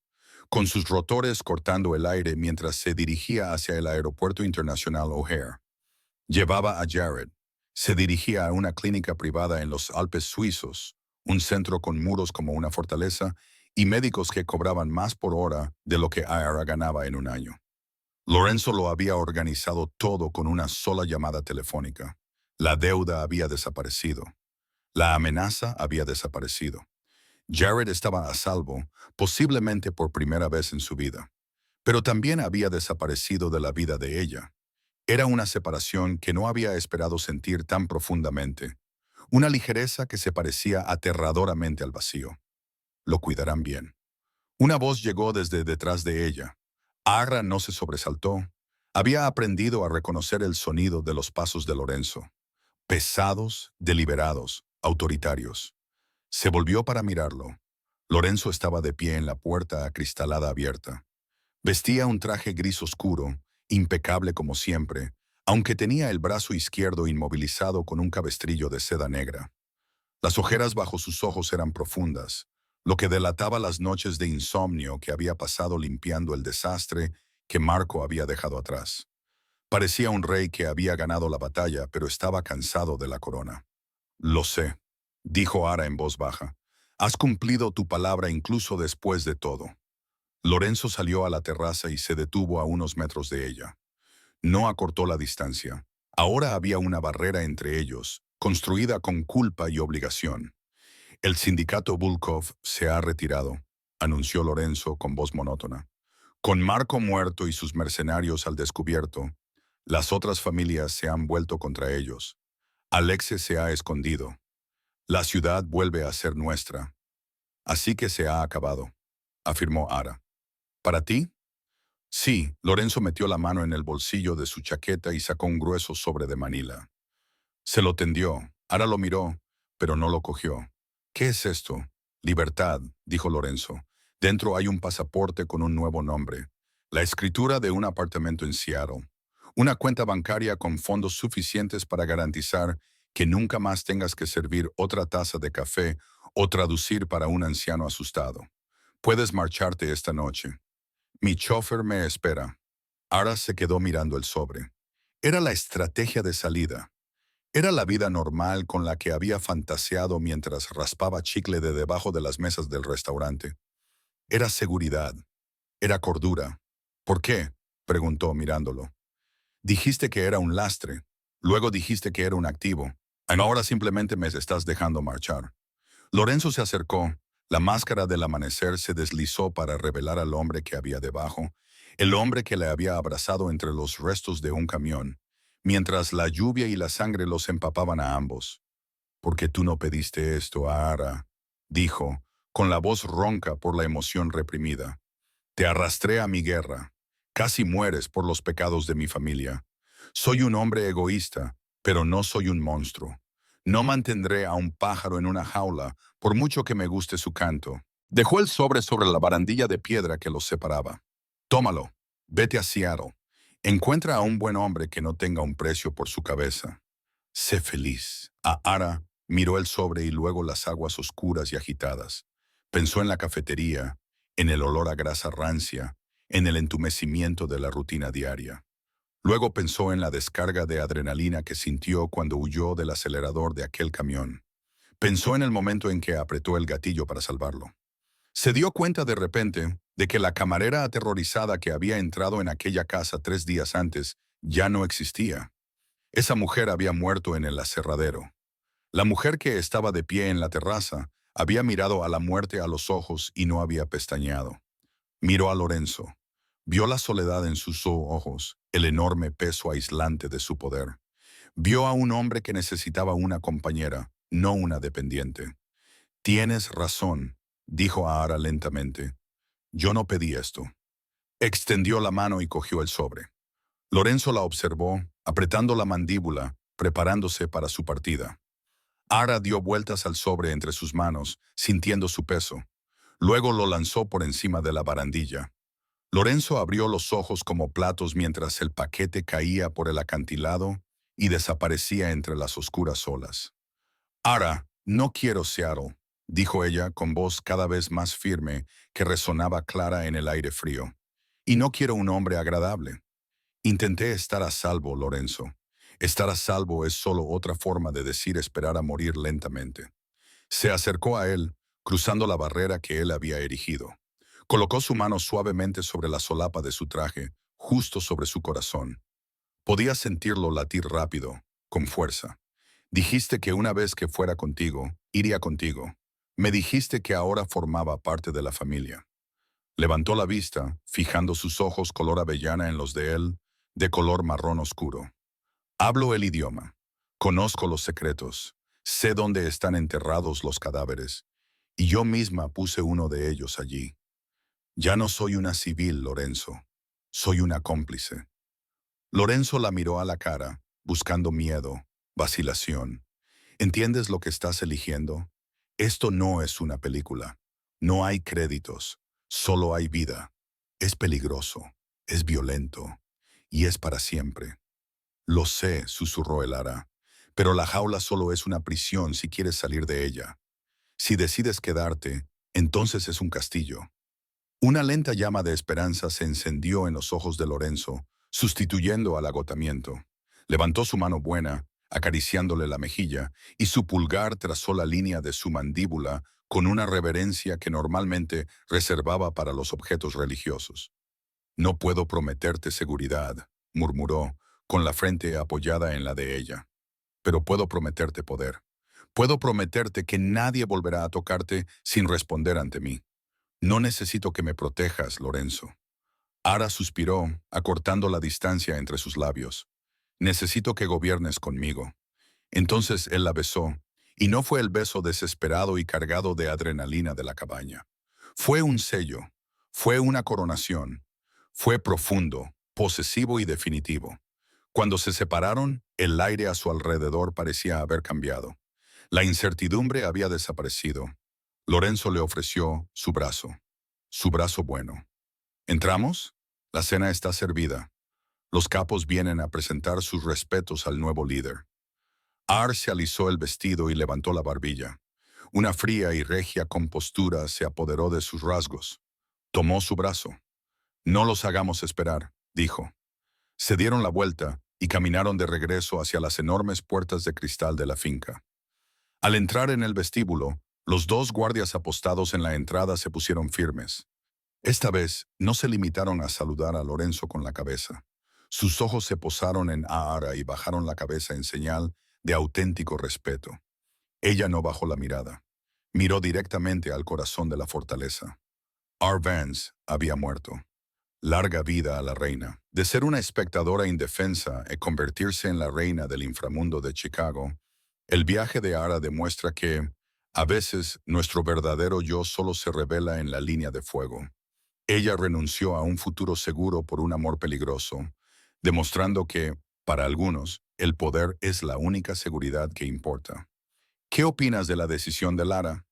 con sus rotores cortando el aire mientras se dirigía hacia el Aeropuerto Internacional O'Hare. Llevaba a Jared. Se dirigía a una clínica privada en los Alpes suizos, un centro con muros como una fortaleza y médicos que cobraban más por hora de lo que Ara ganaba en un año. Lorenzo lo había organizado todo con una sola llamada telefónica. La deuda había desaparecido. La amenaza había desaparecido. Jared estaba a salvo, posiblemente por primera vez en su vida. pero también había desaparecido de la vida de ella. Era una separación que no había esperado sentir tan profundamente, una ligereza que se parecía aterradoramente al vacío. Lo cuidarán bien. Una voz llegó desde detrás de ella. Ara no se sobresaltó. Había aprendido a reconocer el sonido de los pasos de Lorenzo. Pesados, deliberados, autoritarios. Se volvió para mirarlo. Lorenzo estaba de pie en la puerta acristalada abierta. Vestía un traje gris oscuro, impecable como siempre, aunque tenía el brazo izquierdo inmovilizado con un cabestrillo de seda negra. Las ojeras bajo sus ojos eran profundas, lo que delataba las noches de insomnio que había pasado limpiando el desastre que Marco había dejado atrás. Parecía un rey que había ganado la batalla, pero estaba cansado de la corona. Lo sé, dijo Ara en voz baja. Has cumplido tu palabra incluso después de todo. Lorenzo salió a la terraza y se detuvo a unos metros de ella. No acortó la distancia. Ahora había una barrera entre ellos, construida con culpa y obligación. El sindicato Volkov se ha retirado, anunció Lorenzo con voz monótona. Con Marco muerto y sus mercenarios al descubierto, las otras familias se han vuelto contra ellos. Alexe se ha escondido. La ciudad vuelve a ser nuestra. Así que se ha acabado, afirmó Ara. ¿Para ti? Sí, Lorenzo metió la mano en el bolsillo de su chaqueta y sacó un grueso sobre de Manila. Se lo tendió. Ara lo miró, pero no lo cogió. ¿Qué es esto? Libertad, dijo Lorenzo. Dentro hay un pasaporte con un nuevo nombre. La escritura de un apartamento en Seattle. Una cuenta bancaria con fondos suficientes para garantizar que nunca más tengas que servir otra taza de café o traducir para un anciano asustado. Puedes marcharte esta noche. Mi chofer me espera. Ara se quedó mirando el sobre. Era la estrategia de salida. Era la vida normal con la que había fantaseado mientras raspaba chicle de debajo de las mesas del restaurante. Era seguridad. Era cordura. ¿Por qué? Preguntó mirándolo. Dijiste que era un lastre. Luego dijiste que era un activo. Ahora simplemente me estás dejando marchar. Lorenzo se acercó. La máscara del amanecer se deslizó para revelar al hombre que había debajo, el hombre que le había abrazado entre los restos de un camión, mientras la lluvia y la sangre los empapaban a ambos. «Porque tú no pediste esto, Ara», dijo, con la voz ronca por la emoción reprimida. «Te arrastré a mi guerra. Casi mueres por los pecados de mi familia. Soy un hombre egoísta, pero no soy un monstruo. No mantendré a un pájaro en una jaula, por mucho que me guste su canto». Dejó el sobre la barandilla de piedra que los separaba. «Tómalo. Vete a Seattle. Encuentra a un buen hombre que no tenga un precio por su cabeza. Sé feliz». A Ara miró el sobre y luego las aguas oscuras y agitadas. Pensó en la cafetería, en el olor a grasa rancia, en el entumecimiento de la rutina diaria. Luego pensó en la descarga de adrenalina que sintió cuando huyó del acelerador de aquel camión. Pensó en el momento en que apretó el gatillo para salvarlo. Se dio cuenta de repente de que la camarera aterrorizada que había entrado en aquella casa 3 días antes ya no existía. Esa mujer había muerto en el aserradero. La mujer que estaba de pie en la terraza había mirado a la muerte a los ojos y no había pestañeado. Miró a Lorenzo. Vio la soledad en sus ojos, el enorme peso aislante de su poder. Vio a un hombre que necesitaba una compañera, no una dependiente. «Tienes razón», dijo a Ara lentamente. «Yo no pedí esto». Extendió la mano y cogió el sobre. Lorenzo la observó, apretando la mandíbula, preparándose para su partida. Ara dio vueltas al sobre entre sus manos, sintiendo su peso. Luego lo lanzó por encima de la barandilla. Lorenzo abrió los ojos como platos mientras el paquete caía por el acantilado y desaparecía entre las oscuras olas. «Ara, no quiero Seattle», dijo ella con voz cada vez más firme que resonaba clara en el aire frío. «Y no quiero un hombre agradable». Intenté estar a salvo, Lorenzo. Estar a salvo es solo otra forma de decir esperar a morir lentamente. Se acercó a él, cruzando la barrera que él había erigido. Colocó su mano suavemente sobre la solapa de su traje, justo sobre su corazón. Podía sentirlo latir rápido, con fuerza. «Dijiste que una vez que fuera contigo, iría contigo. Me dijiste que ahora formaba parte de la familia». Levantó la vista, fijando sus ojos color avellana en los de él, de color marrón oscuro. Hablo el idioma. Conozco los secretos. Sé dónde están enterrados los cadáveres. Y yo misma puse uno de ellos allí. Ya no soy una civil, Lorenzo. Soy una cómplice. Lorenzo la miró a la cara, buscando miedo, vacilación. ¿Entiendes lo que estás eligiendo? Esto no es una película. No hay créditos. Solo hay vida. Es peligroso. Es violento. Y es para siempre. Lo sé, susurró el ara. Pero la jaula solo es una prisión si quieres salir de ella. Si decides quedarte, entonces es un castillo. Una lenta llama de esperanza se encendió en los ojos de Lorenzo, sustituyendo al agotamiento. Levantó su mano buena, acariciándole la mejilla, y su pulgar trazó la línea de su mandíbula con una reverencia que normalmente reservaba para los objetos religiosos. No puedo prometerte seguridad, murmuró, con la frente apoyada en la de ella. Pero puedo prometerte poder. Puedo prometerte que nadie volverá a tocarte sin responder ante mí. No necesito que me protejas, Lorenzo. Ara suspiró, acortando la distancia entre sus labios. Necesito que gobiernes conmigo. Entonces él la besó, y no fue el beso desesperado y cargado de adrenalina de la cabaña. Fue un sello, fue una coronación, fue profundo, posesivo y definitivo. Cuando se separaron, el aire a su alrededor parecía haber cambiado. La incertidumbre había desaparecido. Lorenzo le ofreció su brazo bueno. ¿Entramos? La cena está servida. Los capos vienen a presentar sus respetos al nuevo líder. Ar se alisó el vestido y levantó la barbilla. Una fría y regia compostura se apoderó de sus rasgos. Tomó su brazo. No los hagamos esperar, dijo. Se dieron la vuelta y caminaron de regreso hacia las enormes puertas de cristal de la finca. Al entrar en el vestíbulo, los dos guardias apostados en la entrada se pusieron firmes. Esta vez no se limitaron a saludar a Lorenzo con la cabeza. Sus ojos se posaron en Ara y bajaron la cabeza en señal de auténtico respeto. Ella no bajó la mirada. Miró directamente al corazón de la fortaleza. R. Vance había muerto. Larga vida a la reina. De ser una espectadora indefensa y convertirse en la reina del inframundo de Chicago, el viaje de Ara demuestra que, a veces, nuestro verdadero yo solo se revela en la línea de fuego. Ella renunció a un futuro seguro por un amor peligroso, demostrando que, para algunos, el poder es la única seguridad que importa. ¿Qué opinas de la decisión de Lara?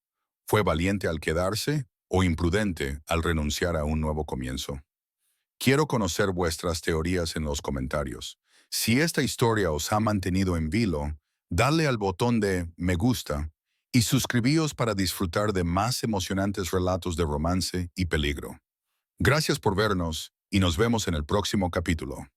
¿Fue valiente al quedarse o imprudente al renunciar a un nuevo comienzo? Quiero conocer vuestras teorías en los comentarios. Si esta historia os ha mantenido en vilo, dale al botón de me gusta y suscribíos para disfrutar de más emocionantes relatos de romance y peligro. Gracias por vernos y nos vemos en el próximo capítulo.